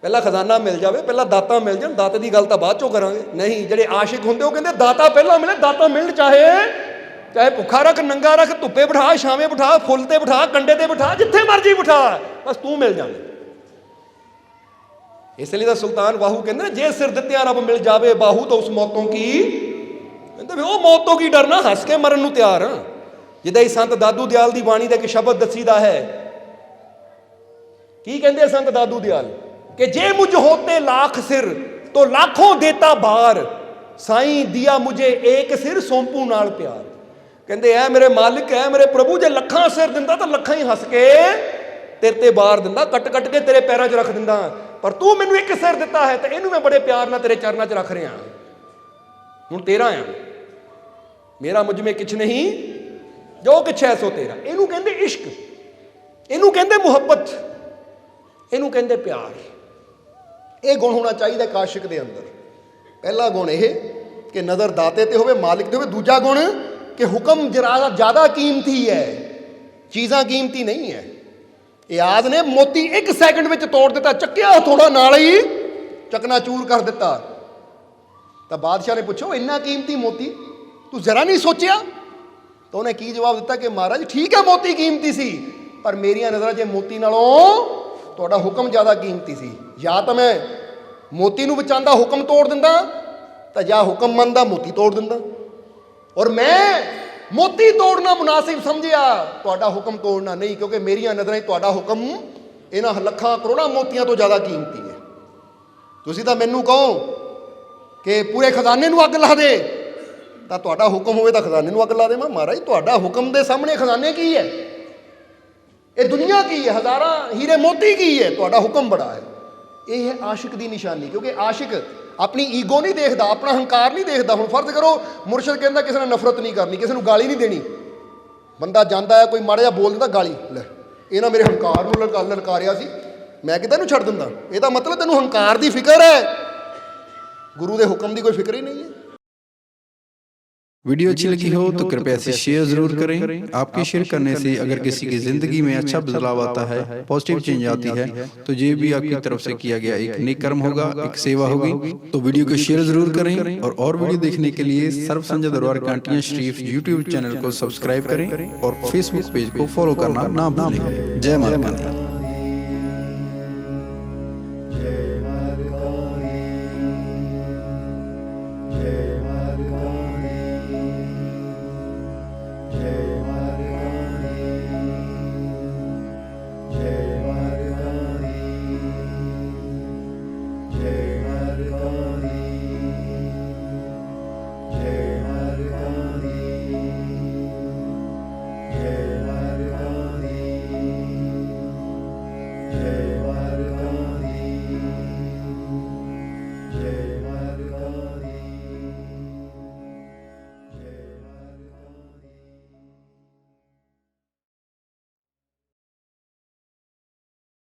ਪਹਿਲਾਂ ਖਜ਼ਾਨਾ ਮਿਲ ਜਾਵੇ, ਪਹਿਲਾਂ ਦਾਤਾਂ ਮਿਲ ਜਾਣ, ਦਾਤੇ ਦੀ ਗੱਲ ਤਾਂ ਬਾਅਦ ਚੋਂ ਕਰਾਂਗੇ। ਨਹੀਂ, ਜਿਹੜੇ ਆਸ਼ਿਕ ਹੁੰਦੇ ਉਹ ਕਹਿੰਦੇ ਦਾਤਾ ਪਹਿਲਾਂ ਮਿਲੇ, ਦਾਤਾ ਮਿਲਣ ਚਾਹੇ ਭੁੱਖਾ ਰੱਖ, ਨੰਗਾ ਰੱਖ, ਧੁੱਪੇ ਬਿਠਾ, ਛਾਵੇਂ ਬਿਠਾ, ਫੁੱਲ ਤੇ ਬਿਠਾ, ਕੰਡੇ ਤੇ ਬਿਠਾ, ਜਿੱਥੇ ਮਰਜੀ ਬਿਠਾ, ਬਸ ਤੂੰ ਮਿਲ ਜਾਵੇਂ। ਇਸ ਲਈ ਤਾਂ ਸੁਲਤਾਨ ਬਾਹੂ ਕਹਿੰਦੇ ਨੇ, ਜੇ ਸਿਰ ਦਿੱਤਿਆਂ ਰੱਬ ਮਿਲ ਜਾਵੇ ਬਾਹੂ ਤਾਂ ਉਸ ਮੌਤੋਂ ਕੀ, ਕਹਿੰਦੇ ਵੀ ਉਹ ਮੌਤ ਤੋਂ ਕੀ ਡਰਨਾ, ਹੱਸ ਕੇ ਮਰਨ ਨੂੰ ਤਿਆਰ ਹਾਂ। ਜਿੱਦਾਂ ਹੀ ਸੰਤ ਦਾਦੂ ਦਿਆਲ ਦੀ ਬਾਣੀ ਦਾ ਇੱਕ ਸ਼ਬਦ ਦੱਸੀਦਾ ਹੈ, ਕੀ ਕਹਿੰਦੇ ਸੰਤ ਦਾਦੂ ਦਿਆਲ, ਕਿ ਜੇ ਮੁਝ ਹੋਤੇ लाख सिर तो लाखों देता बार, ਸਾਈਂ ਦਿਆ ਮੁਝੇ ਏਕ ਸਿਰ ਸੌਂਪੂ ਨਾਲ ਪਿਆਰ। ਕਹਿੰਦੇ ਐ ਮੇਰੇ ਮਾਲਿਕ, ਐ ਮੇਰੇ ਪ੍ਰਭੂ, ਜੇ ਲੱਖਾਂ ਸਿਰ ਦਿੰਦਾ ਤਾਂ ਲੱਖਾਂ ਹੀ ਹੱਸ ਕੇ ਤੇਰੇ ਤੇ ਬਾਰ ਦਿੰਦਾ, ਕੱਟ ਕੱਟ ਕੇ ਤੇਰੇ ਪੈਰਾਂ 'ਚ ਰੱਖ ਦਿੰਦਾ, ਪਰ ਤੂੰ ਮੈਨੂੰ ਇੱਕ ਸਿਰ ਦਿੱਤਾ ਹੈ ਤੇ ਇਹਨੂੰ ਮੈਂ ਬੜੇ ਪਿਆਰ ਨਾਲ ਤੇਰੇ ਚਰਨਾਂ 'ਚ ਰੱਖ ਰਿਹਾ, ਹੁਣ ਤੇਰਾ ਆ, ਮੇਰਾ ਮੁਝ ਮੇਂ ਕਿਛ ਨਹੀਂ, ਜੋ ਕਿਛ ਹੈ ਸੋ ਤੇਰਾ। ਇਹਨੂੰ ਕਹਿੰਦੇ ਇਸ਼ਕ, ਇਹਨੂੰ ਕਹਿੰਦੇ ਮੁਹੱਬਤ, ਇਹਨੂੰ ਕਹਿੰਦੇ ਪਿਆਰ। ਇਹ ਗੁਣ ਹੋਣਾ ਚਾਹੀਦਾ ਇੱਕ ਆਸ਼ਿਕ ਦੇ ਅੰਦਰ। ਪਹਿਲਾ ਗੁਣ ਇਹ ਕਿ ਨਜ਼ਰ ਦਾਤੇ ਤੇ ਹੋਵੇ, ਮਾਲਿਕ ਤੇ ਹੋਵੇ। ਦੂਜਾ ਗੁਣ ਕਿ ਹੁਕਮ ਜਰਾ ਜ਼ਿਆਦਾ ਕੀਮਤੀ ਹੈ, ਚੀਜ਼ਾਂ ਕੀਮਤੀ ਨਹੀਂ ਹੈ। ਇਆਜ਼ ਨੇ ਮੋਤੀ 1 ਸੈਕਿੰਡ ਵਿੱਚ ਤੋੜ ਦਿੱਤਾ, ਚੱਕਿਆ ਥੋੜਾ ਨਾਲ ਹੀ ਚਕਨਾਚੂਰ ਕਰ ਦਿੱਤਾ। ਤਾਂ ਬਾਦਸ਼ਾਹ ਨੇ ਪੁੱਛੋ, ਇੰਨਾ ਕੀਮਤੀ ਮੋਤੀ ਤੂੰ ਜ਼ਰਾ ਨਹੀਂ ਸੋਚਿਆ? ਤਾਂ ਉਹਨੇ ਕੀ ਜਵਾਬ ਦਿੱਤਾ ਕਿ ਮਹਾਰਾਜ ਠੀਕ ਹੈ ਮੋਤੀ ਕੀਮਤੀ ਸੀ, ਪਰ ਮੇਰੀਆਂ ਨਜ਼ਰਾਂ 'ਚ ਮੋਤੀ ਨਾਲੋਂ ਤੁਹਾਡਾ ਹੁਕਮ ਜ਼ਿਆਦਾ ਕੀਮਤੀ ਸੀ। ਜਾਂ ਤਾਂ ਮੈਂ ਮੋਤੀ ਨੂੰ ਬਚਾਉਂਦਾ, ਹੁਕਮ ਤੋੜ ਦਿੰਦਾ, ਤਾਂ ਜਾਂ ਹੁਕਮ ਮੰਨਦਾ, ਮੋਤੀ ਤੋੜ ਦਿੰਦਾ। ਔਰ ਮੈਂ ਮੋਤੀ ਤੋੜਨਾ ਮੁਨਾਸਿਬ ਸਮਝਿਆ, ਤੁਹਾਡਾ ਹੁਕਮ ਤੋੜਨਾ ਨਹੀਂ, ਕਿਉਂਕਿ ਮੇਰੀਆਂ ਨਜ਼ਰਾਂ 'ਚ ਤੁਹਾਡਾ ਹੁਕਮ ਇਹਨਾਂ ਲੱਖਾਂ ਕਰੋੜਾਂ ਮੋਤੀਆਂ ਤੋਂ ਜ਼ਿਆਦਾ ਕੀਮਤੀ ਹੈ। ਤੁਸੀਂ ਤਾਂ ਮੈਨੂੰ ਕਹੋ ਕਿ ਪੂਰੇ ਖਜ਼ਾਨੇ ਨੂੰ ਅੱਗ ਲਾ ਦੇ, ਤਾਂ ਤੁਹਾਡਾ ਹੁਕਮ ਹੋਵੇ ਤਾਂ ਖਜ਼ਾਨੇ ਨੂੰ ਅੱਗ ਲਾ ਦੇਵਾਂ। ਮਹਾਰਾਜ ਤੁਹਾਡਾ ਹੁਕਮ ਦੇ ਸਾਹਮਣੇ ਖਜ਼ਾਨੇ ਕੀ ਹੈ, ਇਹ ਦੁਨੀਆ ਕੀ ਹੈ, ਹਜ਼ਾਰਾਂ ਹੀਰੇ ਮੋਤੀ ਕੀ ਹੈ, ਤੁਹਾਡਾ ਹੁਕਮ ਬੜਾ ਹੈ। ਇਹ ਹੈ ਆਸ਼ਿਕ ਦੀ ਨਿਸ਼ਾਨੀ, ਕਿਉਂਕਿ ਆਸ਼ਿਕ ਆਪਣੀ ਈਗੋ ਨਹੀਂ ਦੇਖਦਾ, ਆਪਣਾ ਹੰਕਾਰ ਨਹੀਂ ਦੇਖਦਾ। ਹੁਣ ਫਰਜ਼ ਕਰੋ ਮੁਰਸ਼ਿਦ ਕਹਿੰਦਾ ਕਿਸੇ ਨਾਲ ਨਫ਼ਰਤ ਨਹੀਂ ਕਰਨੀ, ਕਿਸੇ ਨੂੰ ਗਾਲੀ ਨਹੀਂ ਦੇਣੀ, ਬੰਦਾ ਜਾਂਦਾ ਹੈ ਕੋਈ ਮਾੜਾ ਜਿਹਾ ਬੋਲ ਦਿੰਦਾ ਗਾਲੀ, ਲੈ ਇਹ ਨਾ ਮੇਰੇ ਹੰਕਾਰ ਨੂੰ ਲਲਕਾਰਿਆ ਸੀ, ਮੈਂ ਕਿਤੇ ਇਹਨੂੰ ਛੱਡ ਦਿੰਦਾ। ਇਹਦਾ ਮਤਲਬ ਤੈਨੂੰ ਹੰਕਾਰ ਦੀ ਫਿਕਰ ਹੈ, गुरु के हुक्म की कोई फिक्र ही नहीं है। वीडियो अच्छी लगी हो तो कृपया इसे शेयर जरूर करें। आपके शेयर करने से अगर किसी की जिंदगी में अच्छा बदलाव आता है, पॉजिटिव चेंज आती है, तो ये भी आपकी तरफ से किया गया एक नेक कर्म होगा, एक सेवा होगी। तो वीडियो को शेयर जरूर करें और वीडियो देखने के लिए सर्व संजय दरबार कांटियां शरीफ यूट्यूब चैनल को सब्सक्राइब करें और फेसबुक पेज को फॉलो करना ना भूलें। जय माता दी।